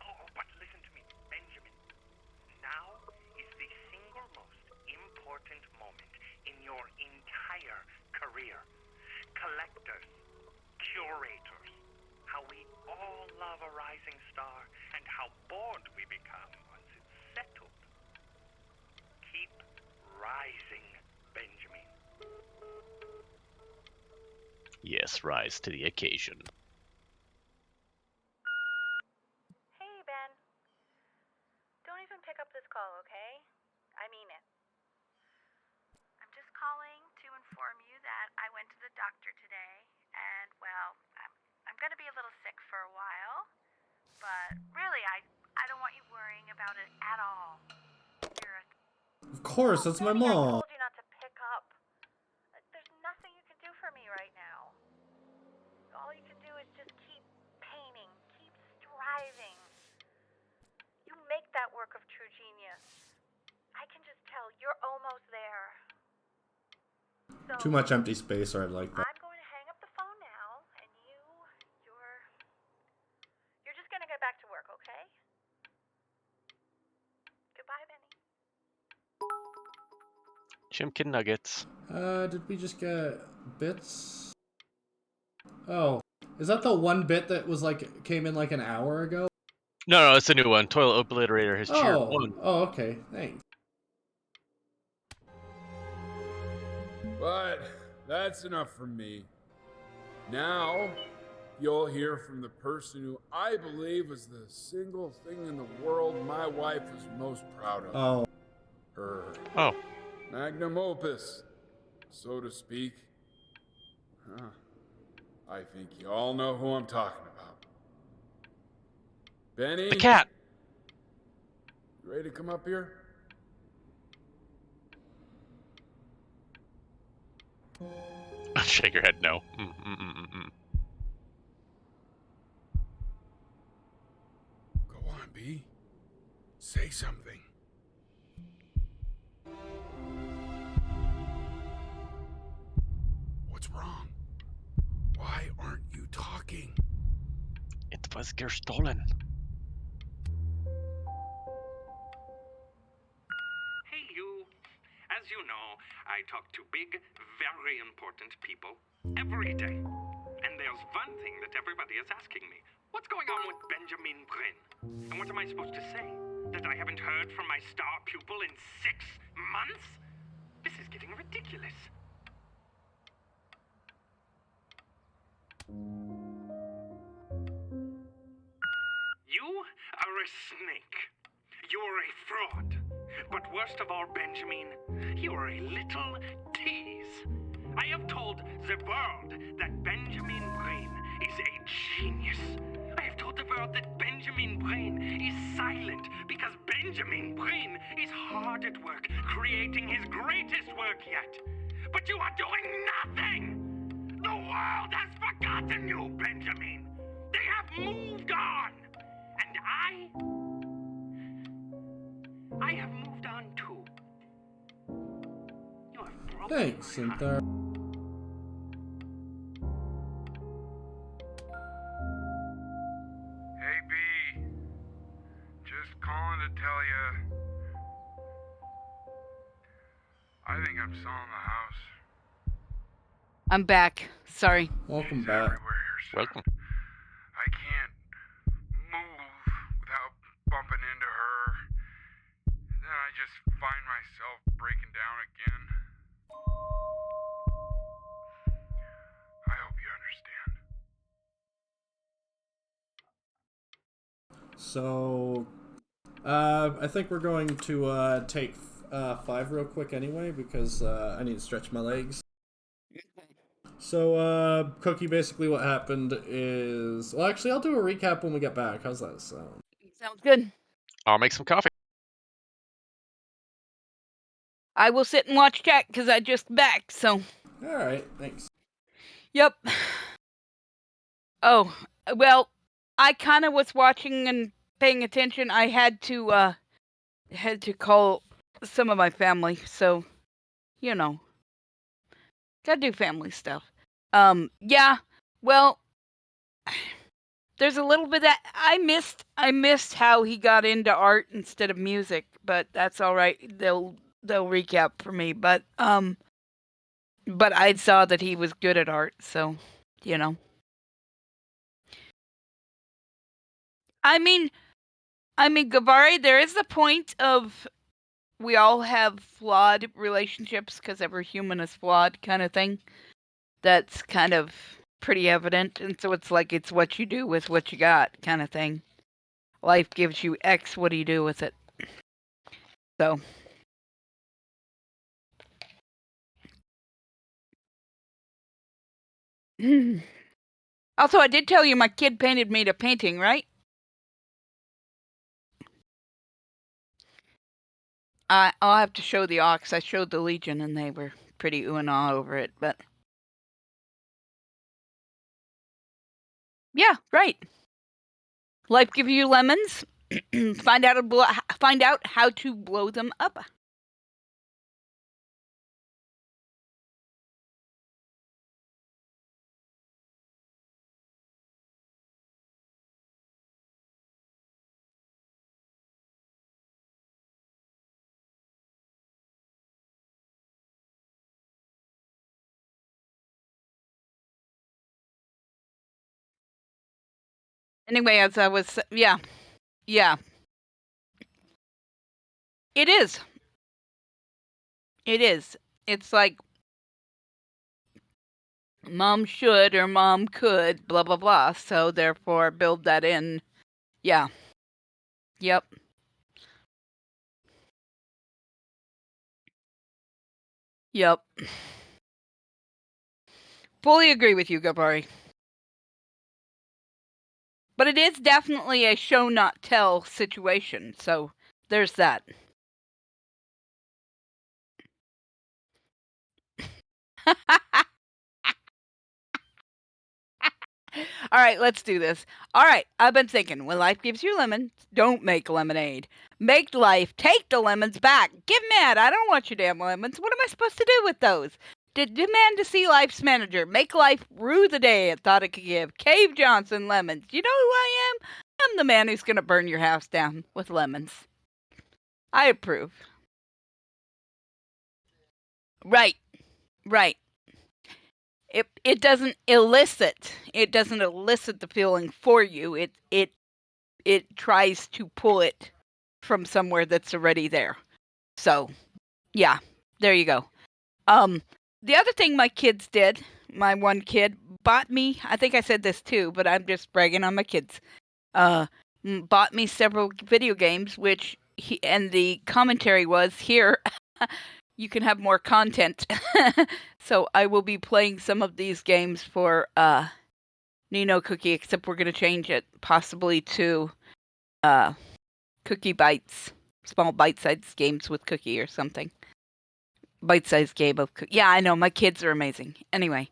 Oh, but listen to me, Benjamin. Now is the single most important moment in your entire career. Collectors, curators, how we all love a rising star, and how bored we become once it's settled. Keep rising, Benjamin. Yes, rise to the occasion. Hey, Ben. Don't even pick up this call, okay? I mean it. I'm just calling to inform you that I went to the doctor today, and, well, I'm gonna be a little sick for a while, but really, I don't want you worrying about it at all. You're a... Of course, that's my I mom. told you not to pick up. There's nothing you can do for me right now. All you can do is just keep painting, keep striving. You make that work of true genius. I can just tell you're almost there. So, Too much empty space, or I'd like that. I'm going to hang up the phone now, and you're just going to get back to work, okay? Goodbye, Benny. Chimkin nuggets. Did we just get bits? Oh, is that the one bit that was like, came in like an hour ago? No, it's a new one. Toilet Obliterator has cheered Oh, one. oh, okay, thanks. But that's enough from me. Now, you'll hear from the person who I believe is the single thing in the world my wife is most proud of. Oh. Her Oh. magnum opus, so to speak. Huh. I think you all know who I'm talking about. Benny? The cat! You ready to come up here? Shake your head, no. Mm. Go on, B. Say something. What's wrong? Why aren't you talking? It was gestolen. Hey, you. As you know, I talk to big, very important people every day. And there's one thing that everybody is asking me. What's going on with Benjamin Brin? And what am I supposed to say? That I haven't heard from my star pupil in 6 months? This is getting ridiculous. You are a snake. You're a fraud. But worst of all, Benjamin, you're a little tease. I have told the world that Benjamin Brain is a genius. I have told the world that Benjamin Brain is silent because Benjamin Brain is hard at work creating his greatest work yet. But you are doing nothing! The world has forgotten you, Benjamin! They have moved on! And I have moved on too. You have broken Thanks, Cynthia. Hey, B. Just calling to tell you. I think I'm selling the house. I'm back. Sorry. Welcome back. Welcome. I can't move without bumping into her. And then I just find myself breaking down again. I hope you understand. So, I think we're going to take 5 real quick anyway, because I need to stretch my legs. So, Cookie, basically what happened is... Well, actually, I'll do a recap when we get back. How's that sound? Sounds good. I'll make some coffee. I will sit and watch chat because I just back, so... Alright, thanks. Yep. Oh, well, I kind of was watching and paying attention. I had to call some of my family, so, you know. Gotta do family stuff. Yeah, well, there's a little bit that I missed how he got into art instead of music, but that's all right. They'll recap for me, but I saw that he was good at art, so, you know. I mean, Gavari, there is the point of we all have flawed relationships because every human is flawed kind of thing. That's kind of pretty evident, and so it's like it's what you do with what you got kind of thing. Life gives you X, what do you do with it? So. Also, I did tell you my kid painted me a painting, right? I'll have to show the Ox. I showed the Legion, and they were pretty ooh and ah over it, but... Yeah, right. Life gives you lemons. Find out how to blow them up. Anyway, as I was... Yeah. It is. It is. It's like Mom should or mom could, blah, blah, blah. So therefore, build that in. Yeah. Yep. Yep. Fully agree with you, Gabari. But it is definitely a show not tell situation. So there's that. All right, let's do this. All right, I've been thinking, when life gives you lemons, don't make lemonade. Make life take the lemons back. Get mad. I don't want your damn lemons. What am I supposed to do with those? Demand to see life's manager. Make life rue the day it thought it could give. Cave Johnson lemons. You know who I am? I'm the man who's going to burn your house down with lemons. I approve. Right. Right. It doesn't elicit. It doesn't elicit the feeling for you. It tries to pull it from somewhere that's already there. So, yeah, there you go. The other thing my kids did, my one kid bought me, I think I said this too, but I'm just bragging on my kids. Bought me several video games, which and the commentary was here. You can have more content. So I will be playing some of these games for Nino Cookie, except we're going to change it possibly to Cookie Bites, small bite-sized games with Cookie or something. Bite-sized game of Cookie. Yeah, I know, my kids are amazing. Anyway.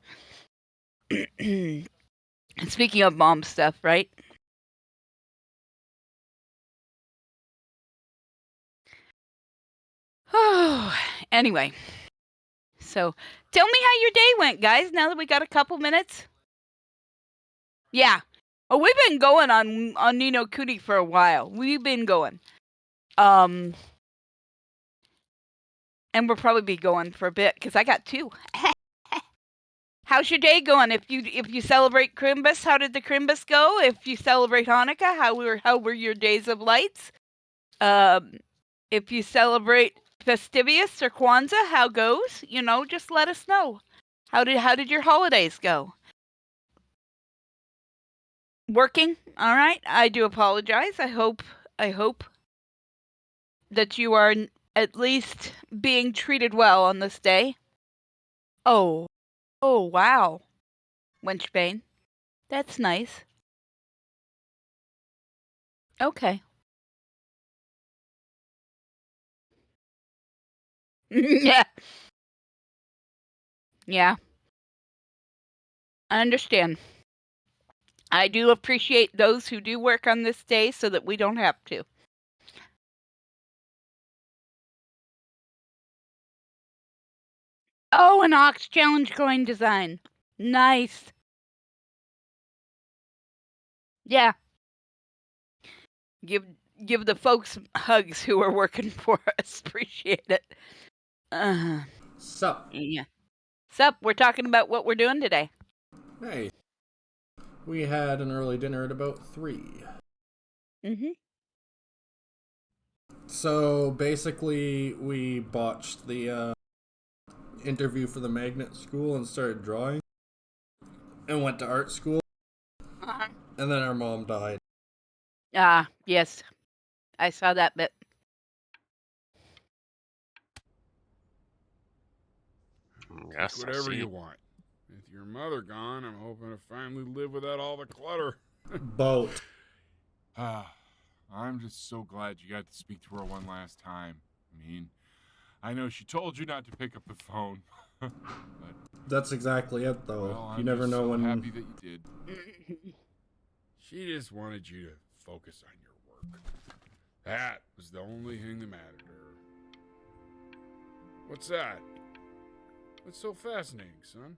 Speaking of mom stuff, right? Oh, anyway. So, tell me how your day went, guys, now that we got a couple minutes. Yeah. Oh, we've been going on Nino Cootie for a while. We've been going. And we'll probably be going for a bit, because I got 2. How's your day going? If you celebrate Crimbus, how did the Crimbus go? If you celebrate Hanukkah, how were your days of lights? If you celebrate Festivius or Kwanzaa, how goes? Just let us know. How did your holidays go? Working? All right. I do apologize. I hope that you are at least being treated well on this day. Oh wow. Wenchbane. That's nice. Okay. Yeah. Yeah. I understand. I do appreciate those who do work on this day so that we don't have to. Oh, an Ox Challenge coin design. Nice. Yeah. Give the folks hugs who are working for us. Appreciate it. Sup? Yeah. Sup? We're talking about what we're doing today. Hey. We had an early dinner at about 3. Mm-hmm. So basically, we botched the interview for the magnet school and started drawing. And went to art school. Uh-huh. And then our mom died. Yes. I saw that bit. Yes, Whatever you want. With your mother gone, I'm hoping to finally live without all the clutter. Boat. I'm just so glad you got to speak to her one last time. I mean, I know she told you not to pick up the phone, but that's exactly it, though. Well, you never know so when. Happy that you did. She just wanted you to focus on your work. That was the only thing that mattered to her. What's that? What's so fascinating, son?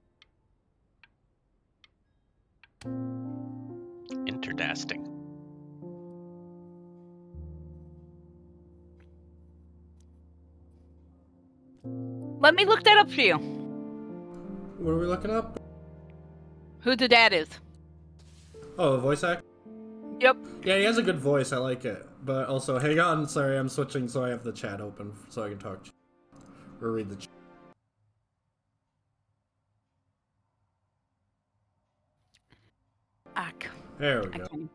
Interdasting. Let me look that up for you. What are we looking up? Who the dad is. Oh, the voice actor? Yep. Yeah, he has a good voice. I like it. But also, hang on. Sorry, I'm switching so I have the chat open so I can talk or read the chat. There we go. Okay.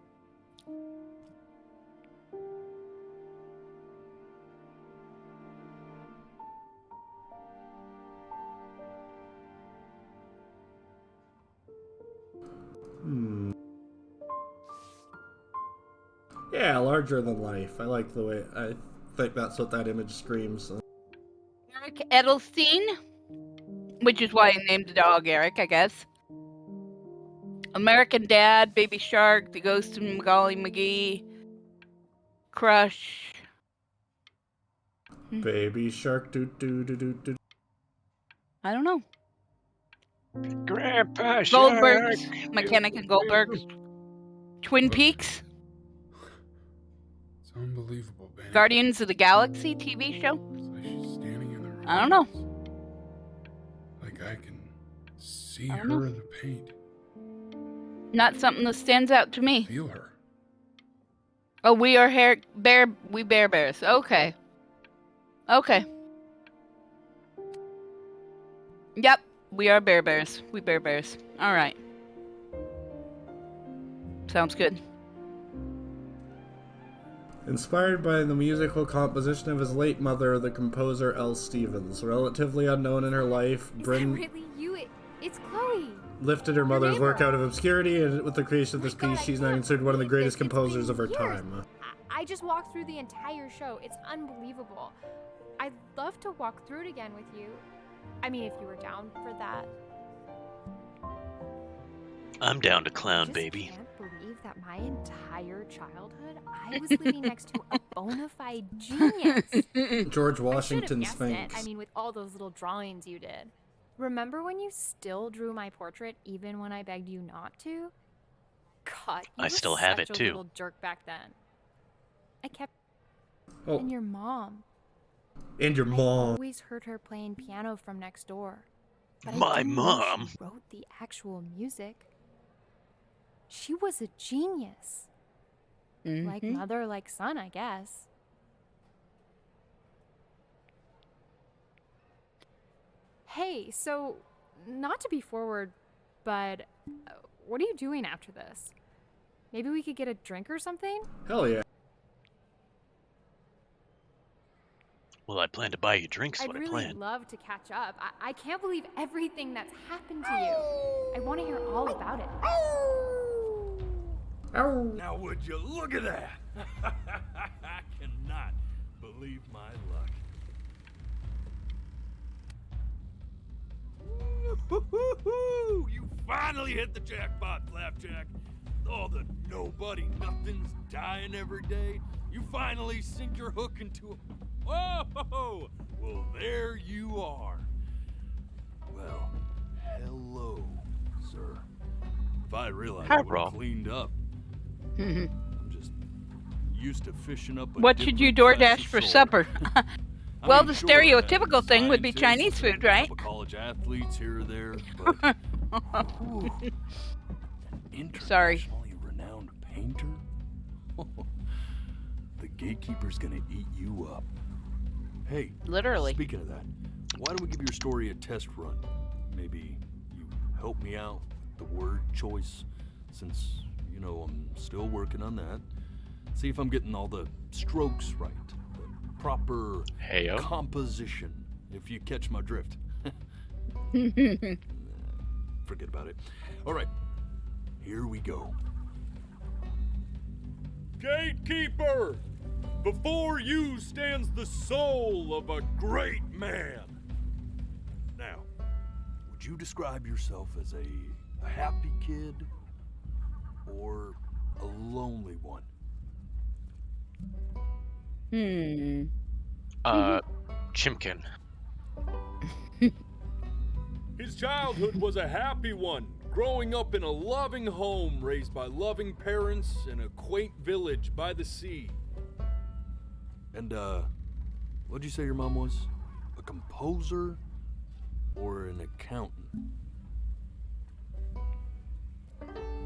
Yeah, larger than life. I like the way. I think that's what that image screams. Eric Edelstein, which is why I named the dog Eric, I guess. American Dad, Baby Shark, The Ghost of Macaulay McGee, Crush. Baby Shark, doo doo doo doo doo. I don't know. Grandpa Shark. Goldbergs, Mechanic and Goldbergs. Twin Peaks. It's unbelievable, babe. Guardians of the Galaxy TV show. It's like she's standing in the room. I don't know. Like I can see her in the paint. Not something that stands out to me. Feel her. Oh, we are we bear bears. Okay. Okay. Yep, we are bear bears. We bear bears. All right. Sounds good. Inspired by the musical composition of his late mother, the composer L. Stevens. Relatively unknown in her life, Bryn Really, you? It's Chloe. lifted her mother's work out of obscurity, and with the creation of this piece, she's now considered one of the greatest composers of her time. I just walked through the entire show. It's unbelievable. I'd love to walk through it again with you. I mean, if you were down for that. I'm down to clown, baby. I can't believe that my entire childhood, I was living next to a bona fide genius. George I Washington should have guessed Sphinx. it. I mean, with all those little drawings you did. Remember when you still drew my portrait even when I begged you not to? God, you I were still have such it, a too. little jerk back then. I kept. Oh. And your mom. And your mom. Always heard her playing piano from next door. But My I didn't know mom? she wrote the actual music. She was a genius. Like mother, like son, I guess. Hey, so, not to be forward, but what are you doing after this? Maybe we could get a drink or something? Hell yeah. Well, I plan to buy you drinks. I'd What I really plan. love to catch up. I can't believe everything that's happened to you. I want to hear all about it. Now would you look at that? I cannot believe my luck. Woo-hoo-hoo-hoo! You finally hit the jackpot, Flapjack. All the nobody nothings dying every day. You finally sink your hook into a... Oh, well, there you are. Well, hello, sir. If I realized I would have cleaned up. I'm just used to fishing up a What should you different class DoorDash of for soul. supper? I Well, mean, the sure, stereotypical thing would be scientists Chinese and food, right? a couple college athletes here or there, but ooh, an Sorry. internationally renowned painter? The gatekeeper's gonna eat you up. Hey, Literally. speaking of that, why don't we give your story a test run? Maybe you help me out with the word choice, since, you know, I'm still working on that. See if I'm getting all the strokes right, the proper Heyo. composition, if you catch my drift. Forget about it. All right, here we go. Gatekeeper! Before you stands the soul of a great man. Now, would you describe yourself as a happy kid or a lonely one? Chimkin. His childhood was a happy one, growing up in a loving home raised by loving parents in a quaint village by the sea. And, what'd you say your mom was? A composer or an accountant?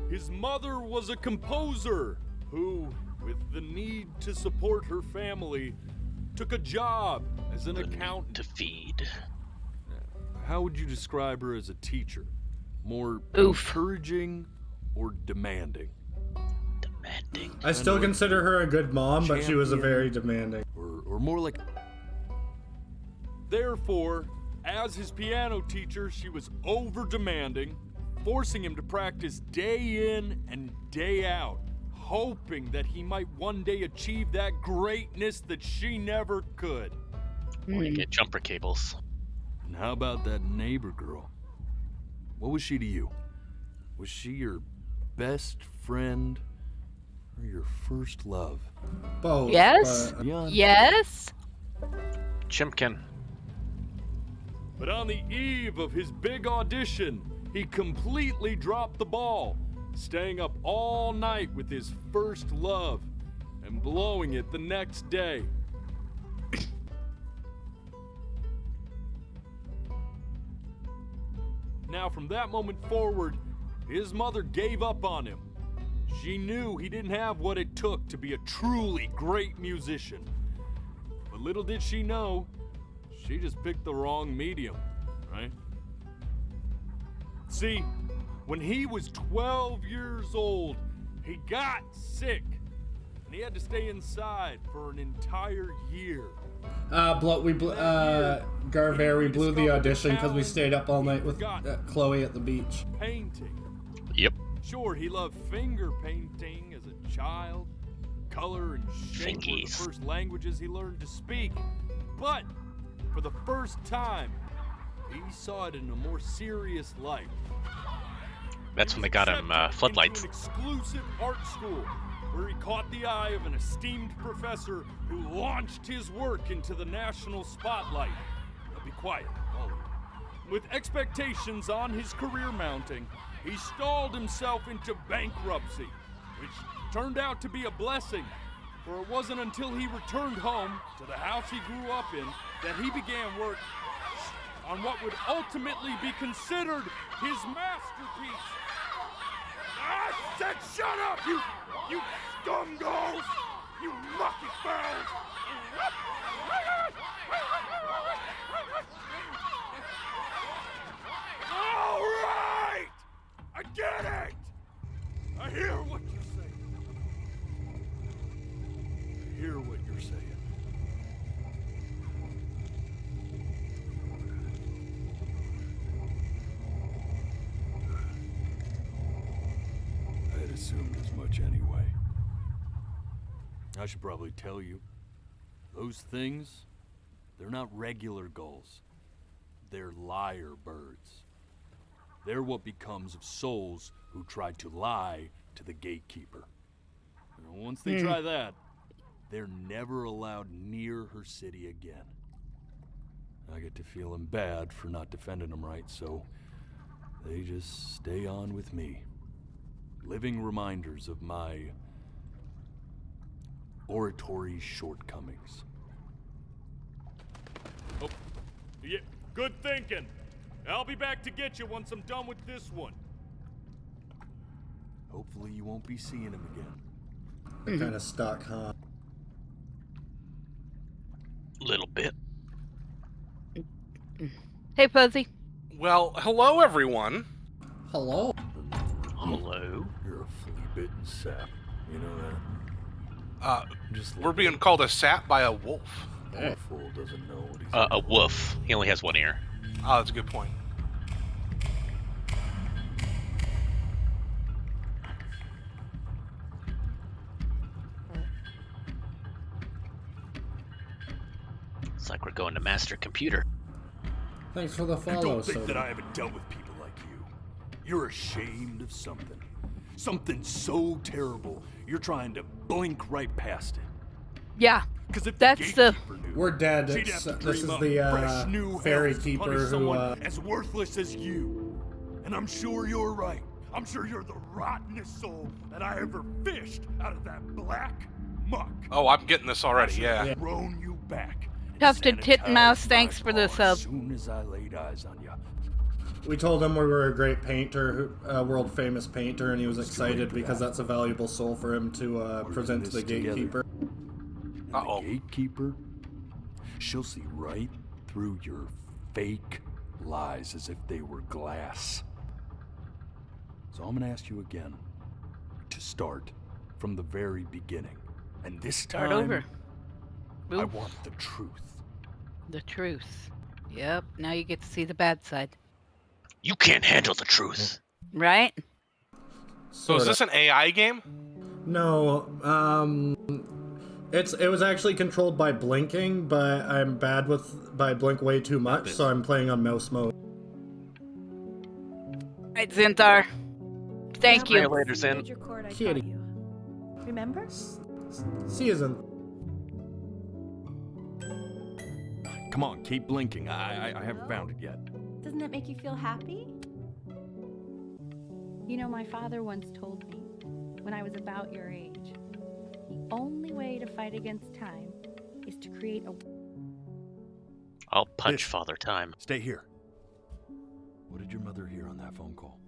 His mother was a composer who, with the need to support her family, took a job as an accountant. To feed. How would you describe her as a teacher? More Oof. encouraging or demanding? I still consider her a good mom, but she was a very demanding. Or more like... Therefore, as his piano teacher, she was over-demanding, forcing him to practice day in and day out, hoping that he might one day achieve that greatness that she never could. Or you get jumper cables. And how about that neighbor girl? What was she to you? Was she your best friend or your first love? Both. Yes. Yes. Chimkin. But on the eve of his big audition, he completely dropped the ball, staying up all night with his first love and blowing it the next day. Now, from that moment forward, his mother gave up on him. She knew he didn't have what it took to be a truly great musician. But little did she know, she just picked the wrong medium, right? See, when he was 12 years old, he got sick, and he had to stay inside for an entire year. We blew the audition because we stayed up all night with Chloe at the beach. Painting. Yep. Sure, he loved finger painting as a child. Color and shape were the first languages he learned to speak. But for the first time, he saw it in a more serious light. That's when they got him floodlights. An exclusive art school where he caught the eye of an esteemed professor who launched his work into the national spotlight. Now be quiet, all of you. With expectations on his career mounting, he stalled himself into bankruptcy, which turned out to be a blessing, for it wasn't until he returned home to the house he grew up in that he began work on what would ultimately be considered his masterpiece. I said shut up, you scumballs! You mucky fowls! All right! I get it! I hear what you're saying. I hear what you're saying. I had assumed as much anyway. I should probably tell you, those things, they're not regular gulls. They're liar birds. They're what becomes of souls who tried to lie to the gatekeeper. And once they try that, they're never allowed near her city again. I get to feeling bad for not defending them right, so they just stay on with me. Living reminders of my oratory shortcomings. Oh, yeah, good thinking. I'll be back to get you once I'm done with this one. Hopefully you won't be seeing him again. Kind of stuck, huh? Little bit. Hey, Fuzzy. Well, hello, everyone. Hello. Hello. You're a flea-bitten sap. You know that? We're being called a sap by a wolf. Poor fool doesn't know what he's A wolf. He only has one ear. Oh, that's a good point. It's like we're going to Master Computer. Thanks for the You follow, don't think Soda. that I haven't dealt with people like you. You're ashamed of something. Something so terrible, you're trying to blink right past it. Yeah. Because if that's the. We're dead. she'd have to This dream is up the fresh new fairy hells to keeper punish who. someone as worthless as you. And I'm sure you're right. I'm sure you're the rottenest soul that I ever fished out of that black muck. Oh, I'm getting this already, yeah. Thrown you back. Tufted Titmouse, thanks for the sub. As soon as I laid eyes on you. We told him we were a great painter, a world famous painter, and he was excited because that's a valuable soul for him to present to the gatekeeper. The gatekeeper, she'll see right through your fake lies as if they were glass. So I'm gonna ask you again to start from the very beginning. And this Start time, over. I Oof. want the truth. The truth. Yep, now you get to see the bad side. You can't handle the truth. Right? So is this an AI game? No, it was actually controlled by blinking, but I'm bad by blink way too much, so I'm playing on mouse mode. Right, Zinthar. Thank you. Later, Zin. Major chord I Kitty. taught you. Remember? Season. Come on, keep blinking. I haven't found it yet. Doesn't that make you feel happy? You know, my father once told me, when I was about your age, the only way to fight against time is to create a... I'll punch Father Time. Stay here. What did your mother hear on that phone call?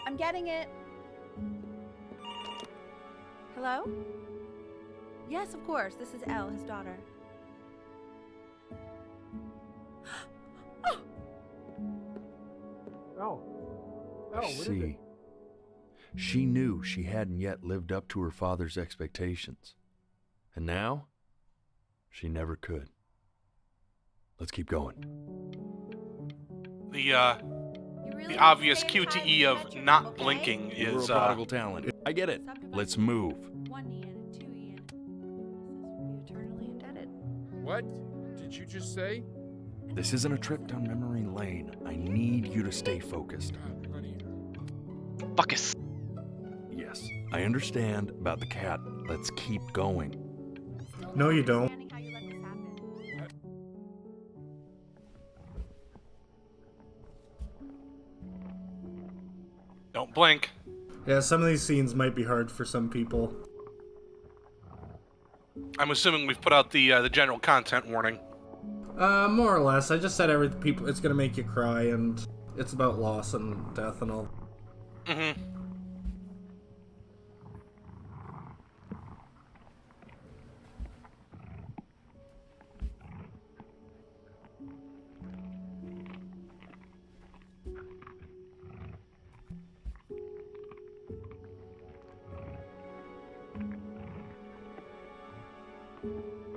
I'm getting it. Hello? Yes, of course. This is Elle, his daughter. See, she knew she hadn't yet lived up to her father's expectations. And now, she never could. Let's keep going. The obvious QTE of not blinking You're a is prodigal talent. I get it. Let's move. One Ian and two Ian. Be eternally indebted. What did you just say? This isn't a trip down memory lane. I need you to stay focused. Buckus. Yes, I understand about the cat. Let's keep going. No, you don't. don't blink. Yeah, some of these scenes might be hard for some people. I'm assuming we've put out the general content warning. More or less. I just said it's gonna make you cry, and it's about loss and death and all. Mm-hmm.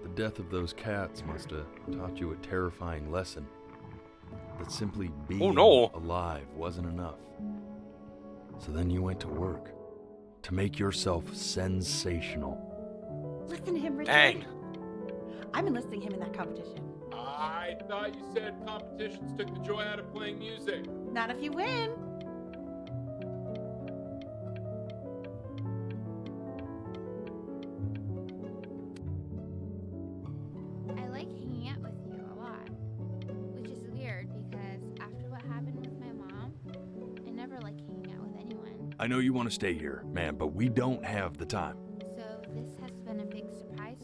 The death of those cats must have taught you a terrifying lesson. That simply being alive wasn't enough. So then you went to work to make yourself sensational. Listen to him, Richard. Dang. I'm enlisting him in that competition. I thought you said competitions took the joy out of playing music. Not if you win. I like hanging out with you a lot, which is weird because after what happened with my mom, I never like hanging out with anyone. I know you want to stay here, man, but we don't have the time. So this has been a big surprise.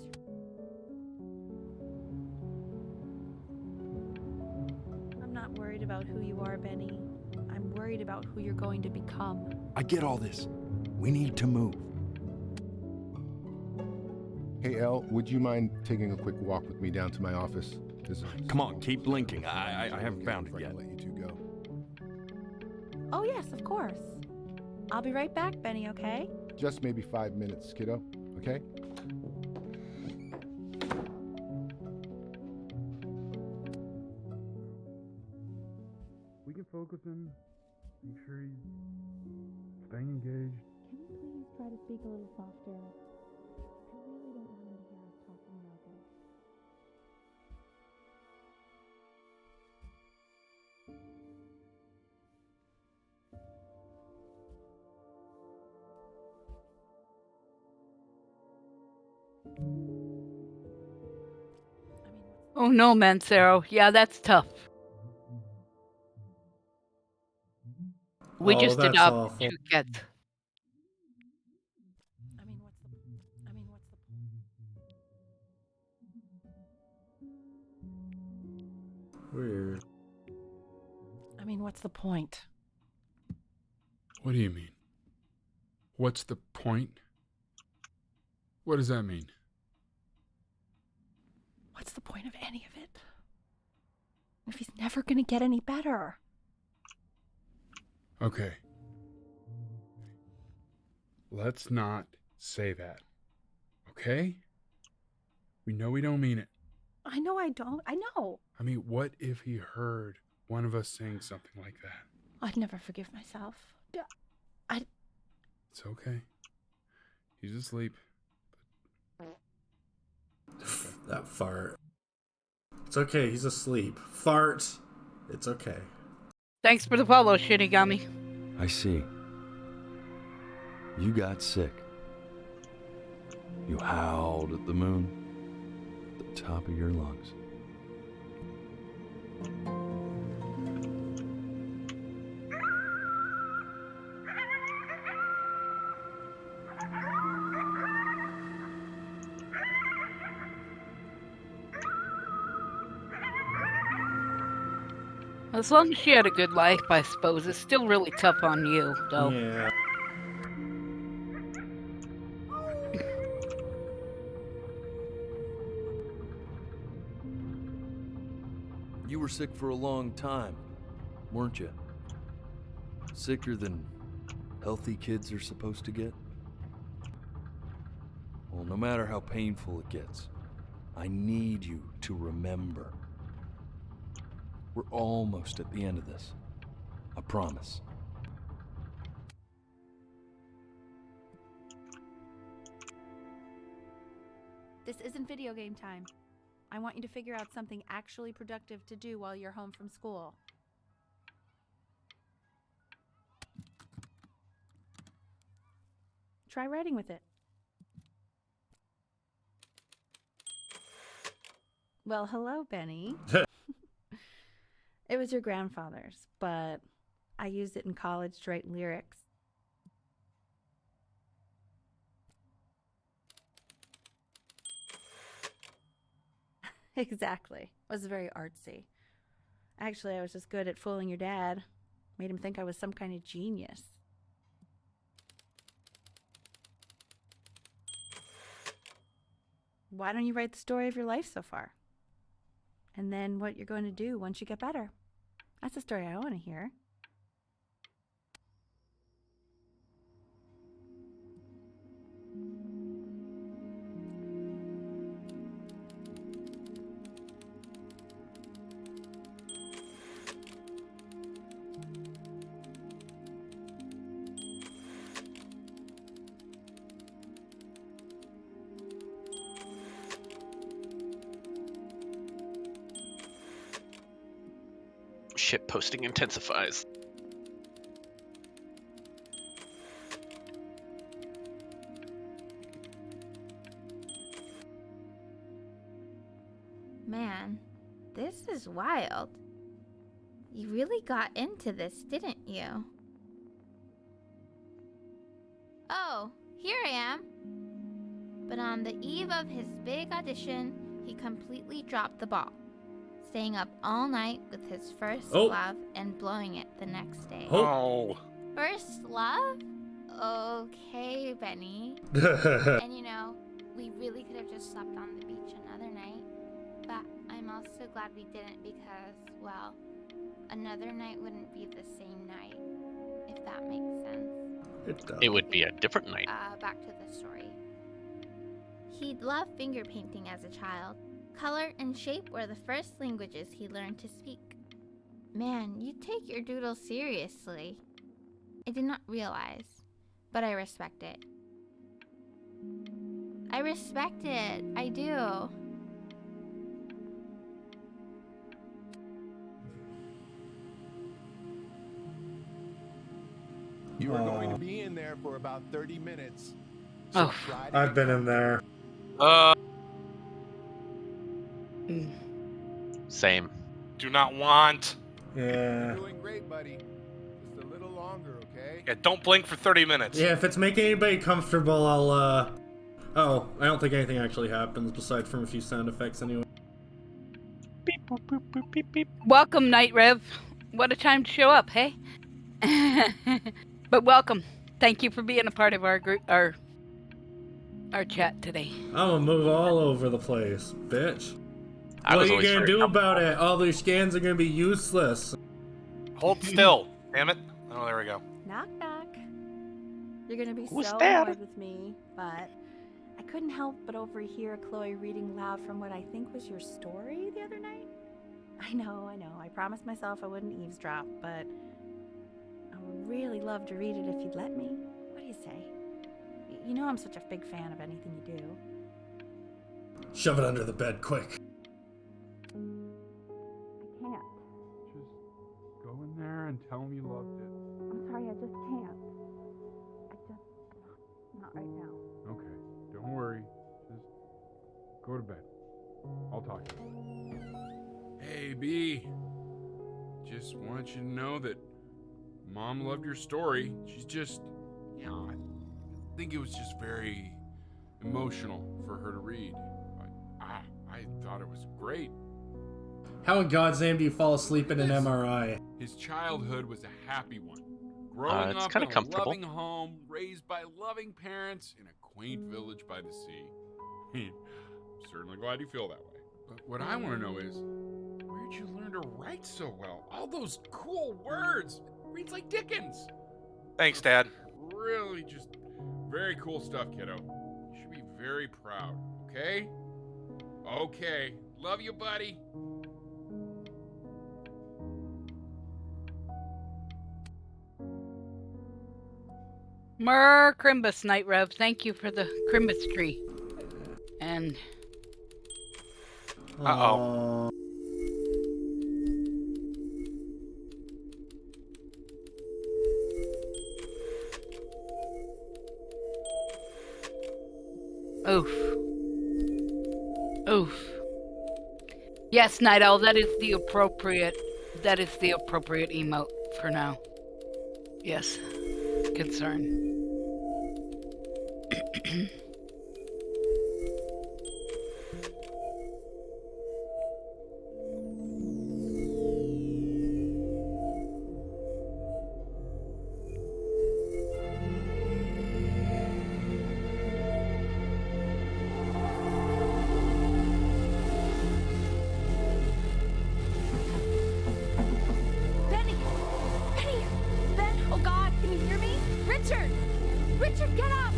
I'm not worried about who you are, Benny. I'm worried about who you're going to become. I get all this. We need to move. Hey, Elle, would you mind taking a quick walk with me down to my office? Come on, keep blinking. I haven't found it yet. Let you two go. Oh, yes, of course. I'll be right back, Benny, okay? Just maybe 5 minutes, kiddo, okay? We can focus in, make sure he's staying engaged. Can you please try to speak a little softer? I really don't want him to hear us talking about this. Oh no, Mancero. Yeah, that's tough. We Oh, just that's adopted awful. 2 cats. Weird. I mean, what's the point? What do you mean? What's the point? What does that mean? What's the point of any of it? If he's never gonna get any better. Okay. Let's not say that. Okay? We know we don't mean it. I know I don't. I know. I mean, what if he heard one of us saying something like that? I'd never forgive myself. It's okay. He's asleep. That fart. It's okay, he's asleep. Fart. It's okay. Thanks for the follow, Shinigami. I see. You got sick. You howled at the moon at the top of your lungs. As long as she had a good life, I suppose. It's still really tough on you, though. Yeah. You were sick for a long time, weren't you? Sicker than healthy kids are supposed to get? Well, no matter how painful it gets, I need you to remember. We're almost at the end of this. I promise. This isn't video game time. I want you to figure out something actually productive to do while you're home from school. Try writing with it. Well, hello, Benny. It was your grandfather's, but I used it in college to write lyrics. Exactly. It was very artsy. Actually, I was just good at fooling your dad. Made him think I was some kind of genius. Why don't you write the story of your life so far? And then what you're going to do once you get better. That's the story I want to hear. Shit posting intensifies. Man, this is wild. You really got into this, didn't you? Oh, here I am. But on the eve of his big audition, he completely dropped the ball, staying up all night with his first love and blowing it the next day. Oh. First love? Okay, Benny. And you know, we really could have just slept on the beach another night. But I'm also glad we didn't because, well, another night wouldn't be the same night, if that makes sense. It would be a different night. Back to the story. He'd loved finger painting as a child. Color and shape were the first languages he learned to speak. Man, you take your doodle seriously. I did not realize, but I respect it. I respect it. I do. You are going to be in there for about 30 minutes. Oh, I've been in there. Same. Do not want. Yeah. Doing great, buddy. Just a little longer, okay? Yeah, don't blink for 30 minutes. Yeah, if it's making anybody comfortable, I'll, Oh, I don't think anything actually happens, aside from a few sound effects anyway. Beep, boop, boop, boop, beep, beep. Welcome, Night Rev. What a time to show up, hey? But welcome. Thank you for being a part of our group, our chat today. I'm gonna move all over the place, bitch. I What was are you always gonna very do about comfortable. it? All these scans are gonna be useless. Hold still. Damn it. Oh, there we go. Knock, knock. You're gonna be Who's so that? annoyed with me, but I couldn't help but overhear Chloe reading loud from what I think was your story the other night. I know. I promised myself I wouldn't eavesdrop, but I would really love to read it if you'd let me. What do you say? You know I'm such a big fan of anything you do. Shove it under the bed, quick. I can't. Just go in there and tell him you loved it. I'm sorry, I just can't. Not right now. Okay, don't worry. Just go to bed. I'll talk to you. Hey, B. Just want you to know that Mom loved your story. She's just, I think it was just very emotional for her to read. I thought it was great. How in God's name do you fall asleep in an MRI? His childhood was a happy one. Growing It's up kinda in a comfortable. loving home, raised by loving parents in a quaint village by the sea. I'm certainly glad you feel that way. But what I want to know is, where'd you learn to write so well? All those cool words. It reads like Dickens. Thanks, Dad. Really just very cool stuff, kiddo. You should be very proud, okay? Okay. Love you, buddy. Mer Crimbus, Night Rev. Thank you for the Crimbus tree. And Uh-oh. oof. Oof. Yes, Night Owl, that is the appropriate emote for now. Yes. Concern. Benny! Benny! Ben! Oh God, can you hear me? Richard! Richard, get up!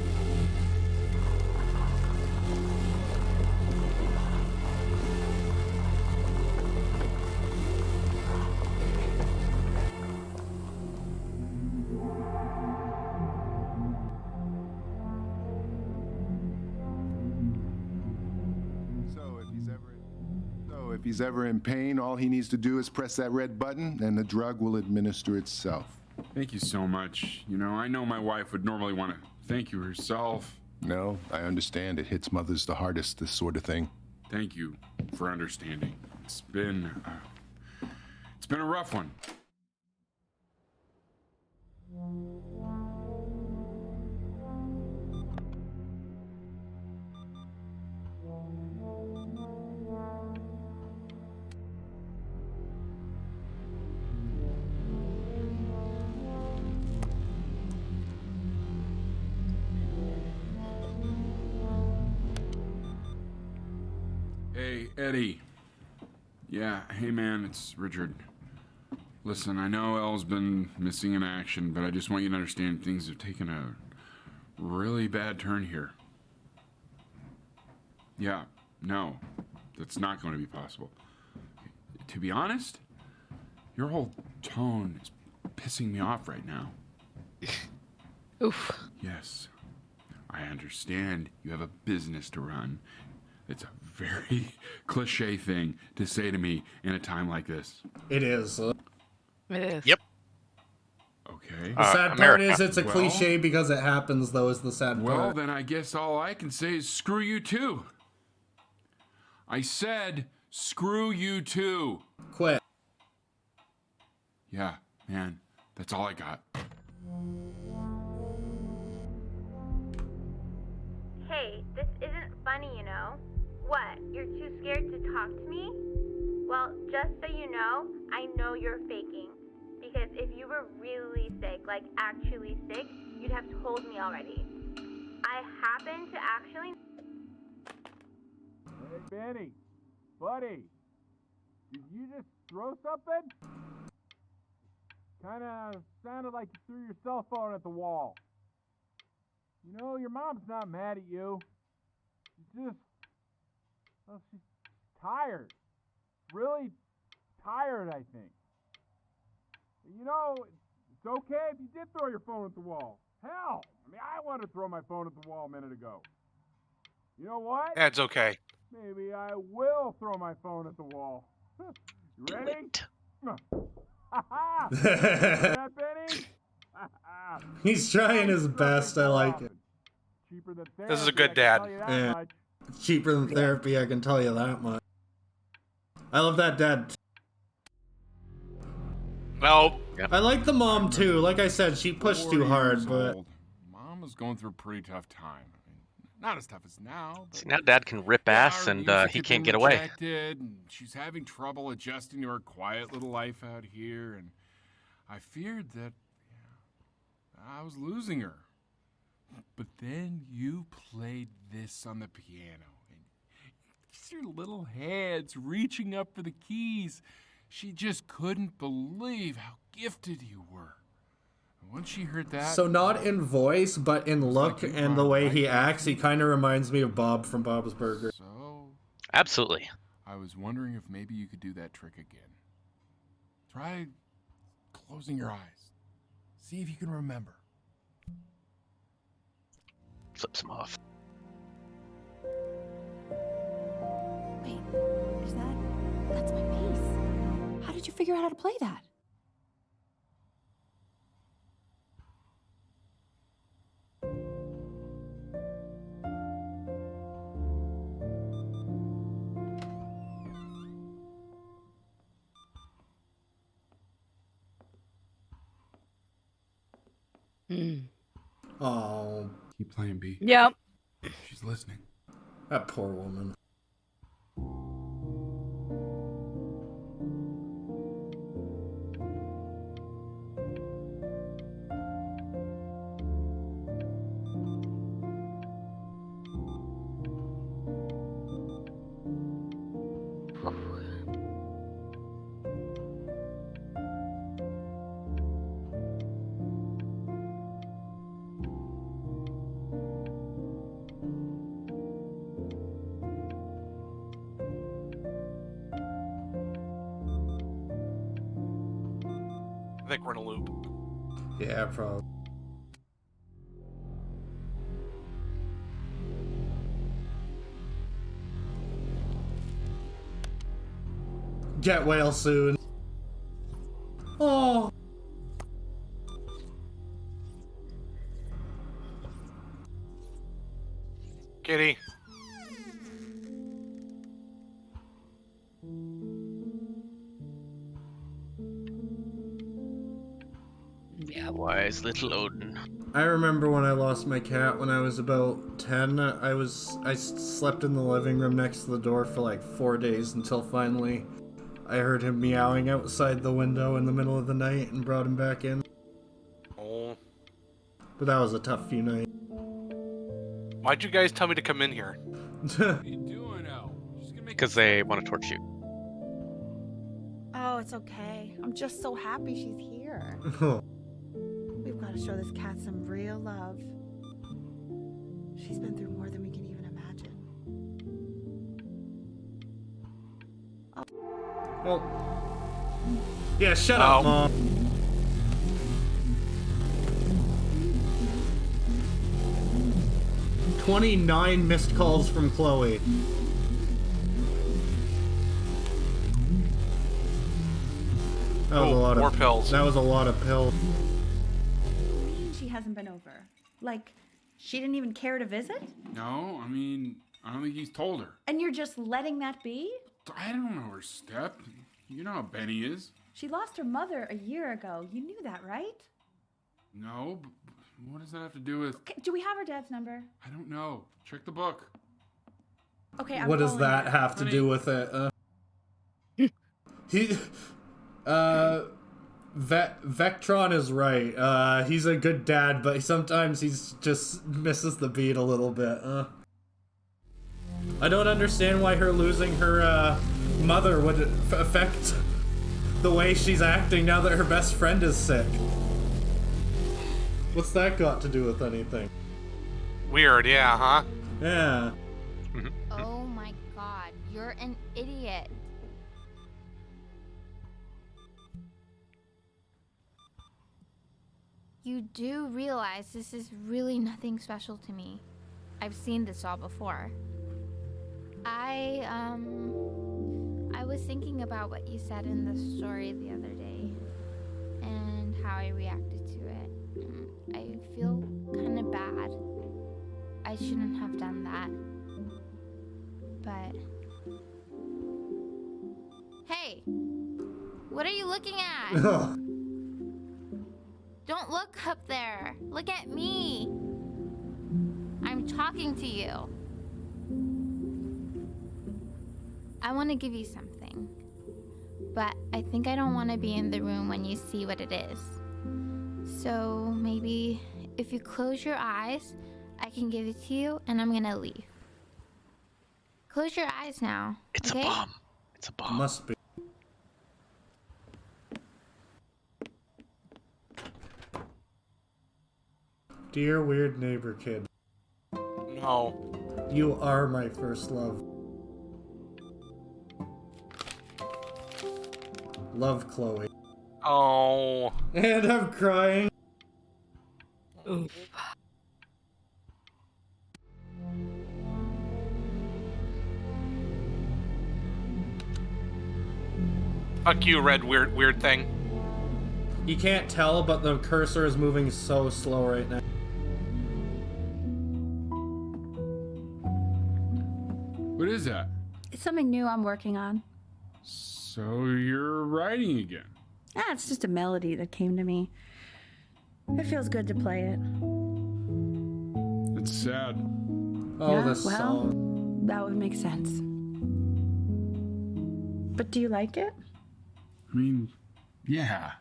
So if he's ever in pain, all he needs to do is press that red button and the drug will administer itself. Thank you so much. You know, I know my wife would normally want to thank you herself. No, I understand. It hits mothers the hardest, this sort of thing. Thank you for understanding. It's been a rough one. Hey, Eddie. Yeah, hey man, it's Richard. Listen, I know Elle's been missing in action, but I just want you to understand things have taken a really bad turn here. Yeah, no, that's not going to be possible. To be honest, your whole tone is pissing me off right now. Oof. Yes, I understand you have a business to run. It's a very cliche thing to say to me in a time like this. It is. It is. Yep. Okay. The sad part America. is it's a Well- cliche because it happens, though, is the sad Well, part. then I guess all I can say is screw you too. I said Screw you too. Quit. Yeah, man, that's all I got. Hey, this isn't funny, you know? What, you're too scared to talk to me? Well, just so you know, I know you're faking. Because if you were really sick, like actually sick, you'd have told me already. I happen to actually... Hey, Benny. Buddy. Did you just throw something? Kinda sounded like you threw your cell phone at the wall. You know, your mom's not mad at you. She's just... well, she's tired. Really tired, I think. You know, it's okay if you did throw your phone at the wall. Hell, I mean, I wanted to throw my phone at the wall a minute ago. You know what? Yeah, it's okay. Maybe I will throw my phone at the wall. You ready? Ha-ha! That, Benny? He's trying his best. I like it. Cheaper than This is a therapy, good I can dad. tell you that Yeah. much. It's cheaper than therapy, I can tell you that much. I love that dad. No. I like the mom too. Like I said, she pushed 4 too years hard, but old. Mom was going through a pretty tough time. I mean, not as tough as now. But See, now Dad can rip ass our and music he had can't been get away. rejected, and she's having trouble adjusting to her quiet little life out here, and I feared that I was losing her. But then you played this on the piano, and your little hands reaching up for the keys. She just couldn't believe how gifted you were. And once she heard that... so not in voice, but in look like you and the brought way it he right acts, he kind of reminds me of Bob from Bob's Burgers. So, Absolutely. I was wondering if maybe you could do that trick again. Try closing your eyes. See if you can remember. Flips him off. Wait, is that... that's my bass. How did you figure out how to play that? Oh. Keep playing B. Yep. She's listening. That poor woman. I think we're in a loop. Yeah, probably. Get well soon. Oh. Kitty. Yeah, wise little Odin. I remember when I lost my cat when I was about 10. I slept in the living room next to the door for like 4 days until finally I heard him meowing outside the window in the middle of the night and brought him back in. Oh. But that was a tough few nights. Why'd you guys tell me to come in here? What are you doing, El? Because they want to torch you. Oh, it's okay. I'm just so happy she's here. We've got to show this cat some real love. She's been through more than we can even imagine. Well, yeah, shut up, Mom. "29 missed calls from Chloe." That was a lot of more pills. That was a lot of pills. She hasn't been over. Like, she didn't even care to visit? No, I mean, I don't think he's told her. And you're just letting that be? I don't know her step. You know how Benny is. She lost her mother a year ago. You knew that, right? No, but what does that have to do with... Okay, do we have her dad's number? I don't know. Check the book. Okay, I'm What does calling that her. have to do with it? Vectron is right. He's a good dad, but sometimes he's just misses the beat a little bit. I don't understand why her losing her mother would affect the way she's acting now that her best friend is sick. What's that got to do with anything? Weird, yeah, huh? Yeah. Oh my god, you're an idiot. You do realize this is really nothing special to me. I've seen this all before. I was thinking about what you said in the story the other day and how I reacted to it. I feel kind of bad. I shouldn't have done that. But... Hey! What are you looking at? Don't look up there. Look at me. I'm talking to you. I want to give you something. But I think I don't want to be in the room when you see what it is. So maybe if you close your eyes, I can give it to you and I'm gonna leave. Close your eyes now. It's okay? a bomb. It's a bomb. Must be. Dear weird neighbor kid. No. You are my first love. Love, Chloe. Oh. And I'm crying. Oof. Fuck you, red weird thing. You can't tell, but the cursor is moving so slow right now. What is that? It's something new I'm working on. So you're writing again? Ah, it's just a melody that came to me. It feels good to play it. It's sad. Oh, yeah, this well, song. That would make sense. But do you like it? I mean, yeah.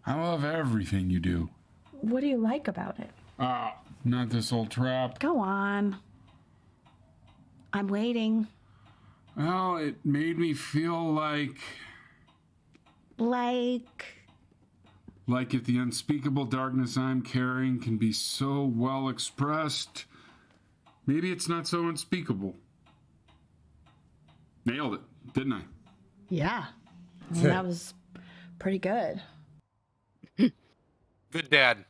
I love everything you do. What do you like about it? Not this old trap. Go on. I'm waiting. Well, it made me feel like if the unspeakable darkness I'm carrying can be so well expressed, maybe it's not so unspeakable. Nailed it, didn't I? Yeah. That was pretty good. Good dad.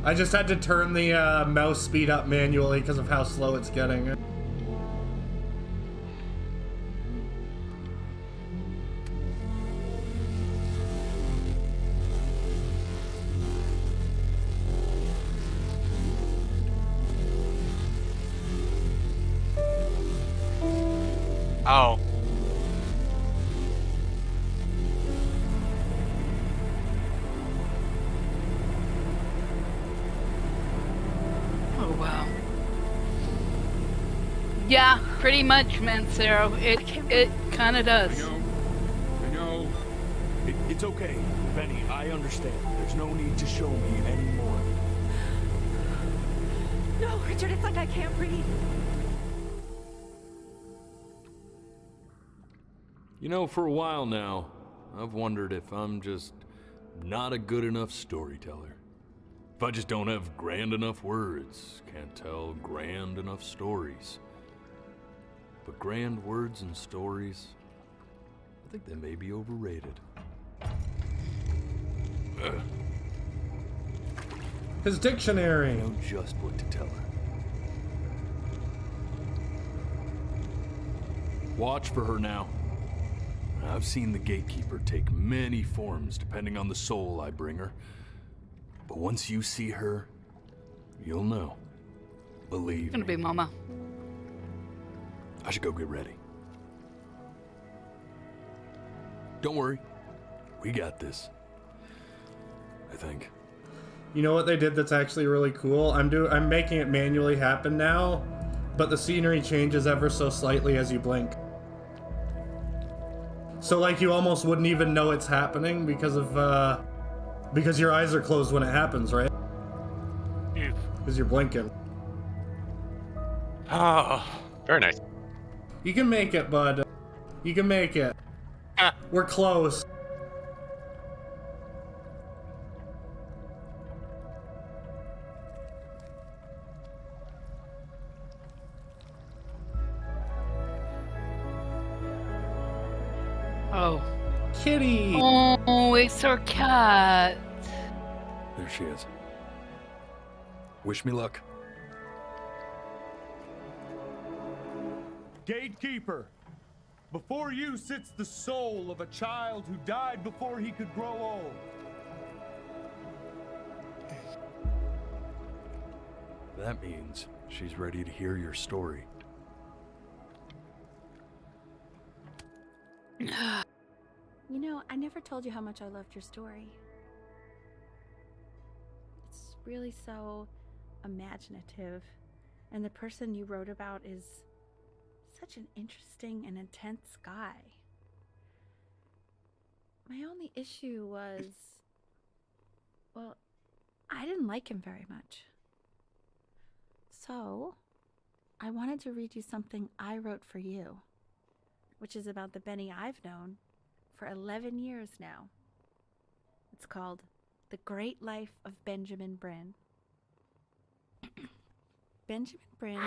I just had to turn the mouse speed up manually because of how slow it's getting. Oh. Oh, wow. Yeah, pretty much, Mancero. It kind of does. I know. It's okay, Benny. I understand. There's no need to show me anymore. No, Richard, it's like I can't breathe. You know, for a while now, I've wondered if I'm just not a good enough storyteller. If I just don't have grand enough words, can't tell grand enough stories. But grand words and stories, I think they may be overrated. His dictionary. I know just what to tell her. Watch for her now. I've seen the gatekeeper take many forms depending on the soul I bring her. But once you see her, you'll know. Believe Gonna be Mama. I should go get ready. Don't worry. We got this. I think. You know what they did that's actually really cool? I'm making it manually happen now, but the scenery changes ever so slightly as you blink. So like you almost wouldn't even know it's happening because your eyes are closed when it happens, right? Because you're blinking. Oh, very nice. You can make it, bud. You can make it. We're close. Oh. Kitty! Oh, it's our cat. There she is. Wish me luck. Gatekeeper, before you sits the soul of a child who died before he could grow old. That means she's ready to hear your story. You know, I never told you how much I loved your story. It's really so imaginative, and the person you wrote about is such an interesting and intense guy. My only issue was, well, I didn't like him very much. So, I wanted to read you something I wrote for you, which is about the Benny I've known for 11 years now. It's called The Great Life of Benjamin Bryn. Benjamin Bryn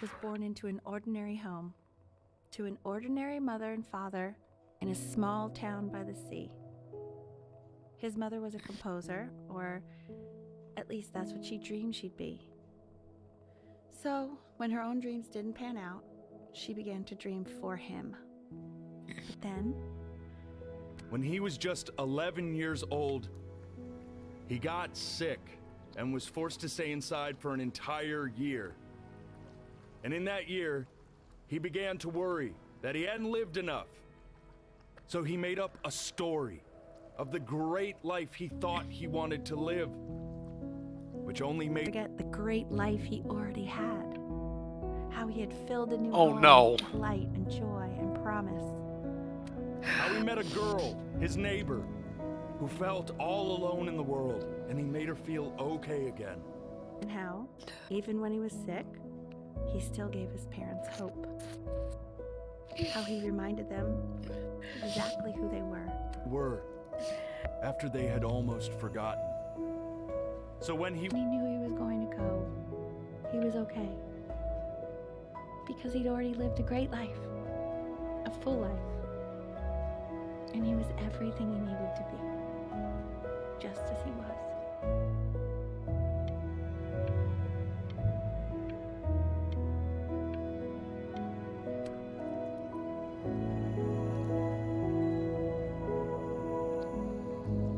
was born into an ordinary home, to an ordinary mother and father in a small town by the sea. His mother was a composer, or at least that's what she dreamed she'd be. So, when her own dreams didn't pan out, she began to dream for him. But then, When he was just 11 years old, he got sick and was forced to stay inside for an entire year. And in that year, he began to worry that he hadn't lived enough. So he made up a story of the great life he thought he wanted to live, which only made forget the great life he already had. How he had filled a new Oh, home no. with light and joy and promise. how he met a girl, his neighbor, who felt all alone in the world, and he made her feel okay again. And how, even when he was sick, he still gave his parents hope. How he reminded them exactly who they were. After they had almost forgotten. So when he knew he was going to go, he was okay. Because he'd already lived a great life, a full life. And he was everything he needed to be, just as he was.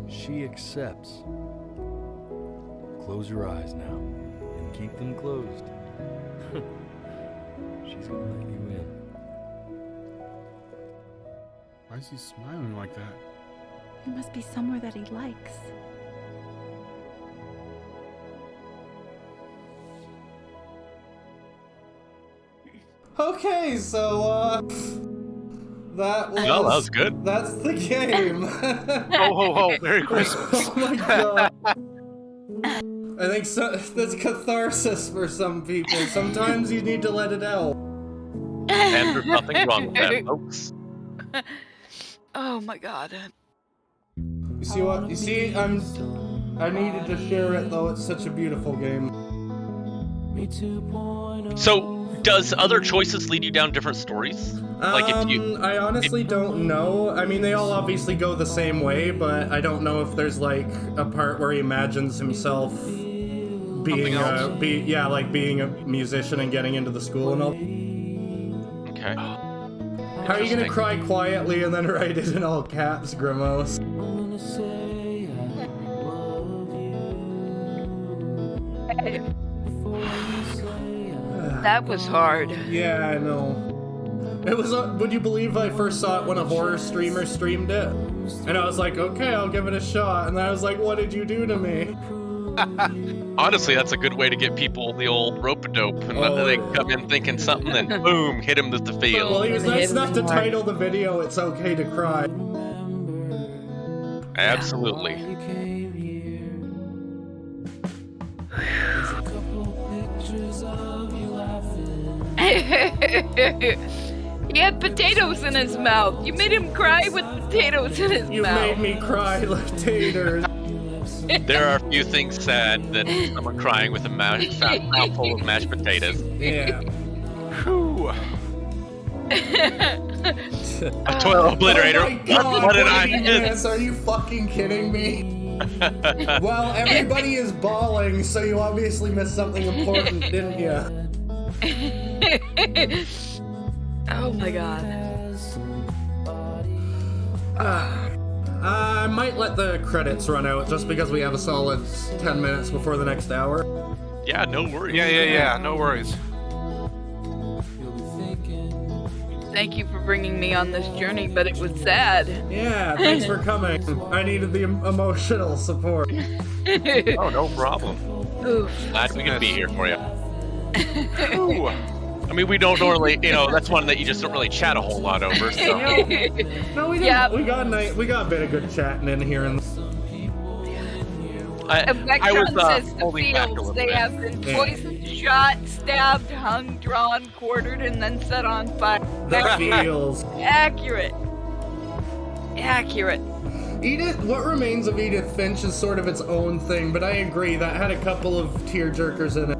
She accepts. Close your eyes now, and keep them closed. She's gonna let you in. Why is he smiling like that? He must be somewhere that he likes. Okay, so, that was... No, that was good. That's the game. Ho, ho, ho. Merry Christmas. Oh my god. I think that's catharsis for some people. Sometimes you need to let it out. And there's nothing wrong with that, folks. Oh my god. You see what? You see, I needed to share it though. It's such a beautiful game. So, does other choices lead you down different stories? Like if you... I honestly don't know. I mean, they all obviously go the same way, but I don't know if there's like a part where he imagines himself being being a musician and getting into the school and all. Okay. How are you gonna cry quietly and then write it in all caps, Grimos? That was hard. Yeah, I know. It was, would you believe I first saw it when a horror streamer streamed it? And I was like, okay, I'll give it a shot. And then I was like, what did you do to me? Honestly, that's a good way to get people the old rope-a-dope. And they come in thinking something, and boom, hit them with the feel. Well, he was nice enough to title the video, It's Okay to Cry. Absolutely. He had potatoes in his mouth. You made him cry with potatoes in his You mouth. made me cry like taters. There are a few things sad than someone crying with a mouthful of mashed potatoes. Yeah. Whew. A toilet obliterator. Oh my God, what did what I did you miss? Are you fucking kidding me? Well, everybody is bawling, so you obviously missed something important, didn't you? Oh my God. I might let the credits run out just because we have a solid 10 minutes before the next hour. Yeah, no worries. Yeah, no worries. Thank you for bringing me on this journey, but it was sad. Yeah, thanks for coming. I needed the emotional support. Oh, no problem. Oof. Glad we can be here for you. Ooh. I mean, we don't normally, that's one that you just don't really chat a whole lot over. So. No, we didn't. Yep. We got a bit of good chatting in here. And Vectron says the holding back a fields, little they bit. have been poisoned, shot, stabbed, hung, drawn, quartered, and then set on fire. the fields. Accurate. Edith, what remains of Edith Finch is sort of its own thing, but I agree that had a couple of tearjerkers in it.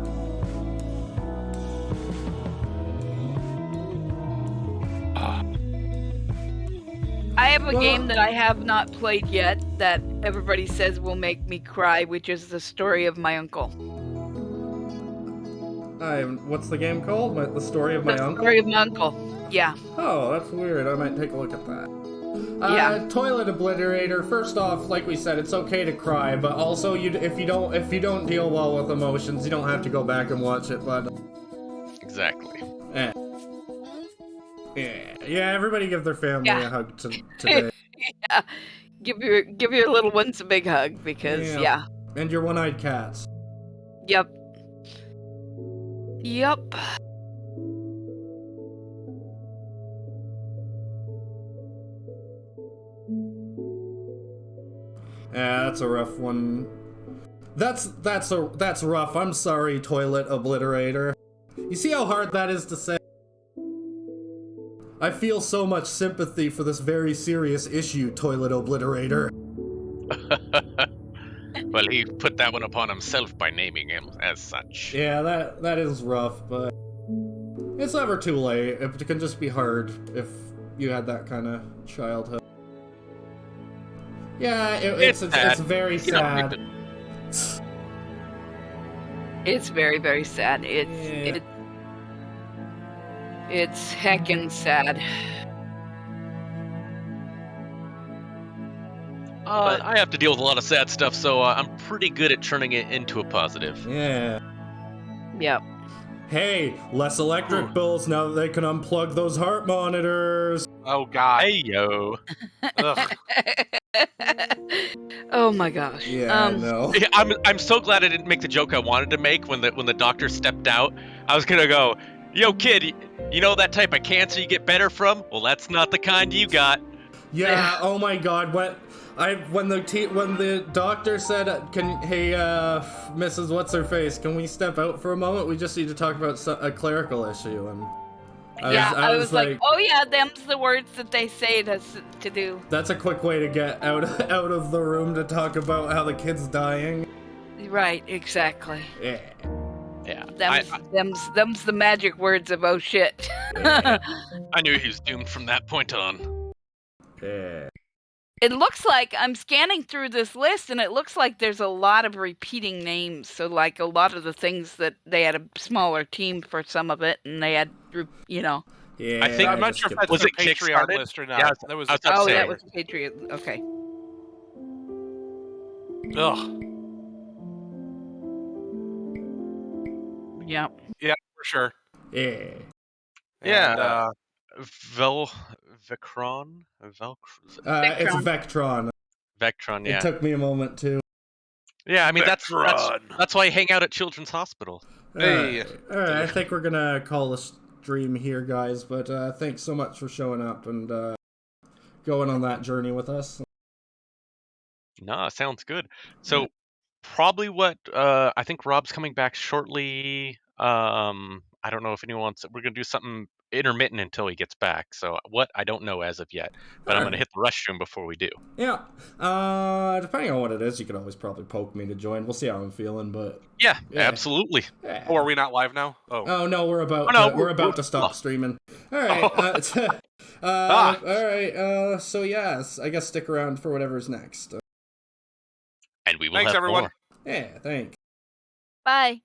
I have a game that I have not played yet that everybody says will make me cry, which is the story of my uncle. What's the game called? The Story of My Uncle? The Story of My Uncle. Yeah. Oh, that's weird. I might take a look at that. Yeah. Toilet Obliterator. First off, like we said, it's okay to cry, but also if you don't deal well with emotions, you don't have to go back and watch it. But Exactly. Yeah. Everybody give their family a hug today. Yeah. Give your little ones a big hug because yeah. And your one-eyed cats. Yep. Yeah, that's a rough one. That's rough. I'm sorry, Toilet Obliterator. You see how hard that is to say? I feel so much sympathy for this very serious issue, Toilet Obliterator. Well, he put that one upon himself by naming him as such. Yeah, that is rough, but it's never too late. It can just be hard if you had that kind of childhood. Yeah, it's very sad. It's very, very sad. It's heckin' sad. I have to deal with a lot of sad stuff, so I'm pretty good at turning it into a positive. Yeah. Yep. Hey, less electric bills now that they can unplug those heart monitors. Oh God. Hey yo. Oh my gosh. Yeah, no. Yeah, I'm so glad I didn't make the joke I wanted to make when the doctor stepped out. I was gonna go, yo kid, you know that type of cancer you get better from? Well, that's not the kind you got. Yeah. Oh my God. When the doctor said, hey, Mrs. What's her face, can we step out for a moment? We just need to talk about a clerical issue. And I was like, oh yeah, them's the words that they say to do. That's a quick way to get out of the room to talk about how the kid's dying. Right. Exactly. Yeah. Yeah. Them's the magic words of oh shit. I knew he was doomed from that point on. Yeah. It looks like I'm scanning through this list, and it looks like there's a lot of repeating names. So, like a lot of the things that they had a smaller team for some of it, and they had, Yeah. I'm not sure if that's the Patreon list or not. Yeah, that was that was Patreon. Okay. Ugh. Yep. Yeah, for sure. Yeah. Yeah. Vectron? It's Vectron. Vectron, yeah. It took me a moment too. Yeah, I mean that's why I hang out at Children's Hospital. Alright, I think we're gonna call the stream here, guys, but thanks so much for showing up and going on that journey with us. No, sounds good. So probably what I think Rob's coming back shortly. I don't know if anyone wants. We're gonna do something intermittent until he gets back. So what I don't know as of yet, but I'm gonna hit the restroom before we do. Yeah. Depending on what it is, you can always probably poke me to join. We'll see how I'm feeling, but yeah. Absolutely. Oh, are we not live now? Oh no, we're about we're about to stop streaming. All right. All right. So yes, I guess stick around for whatever's next. And we will Thanks, have everyone. more. Yeah. Thanks. Bye.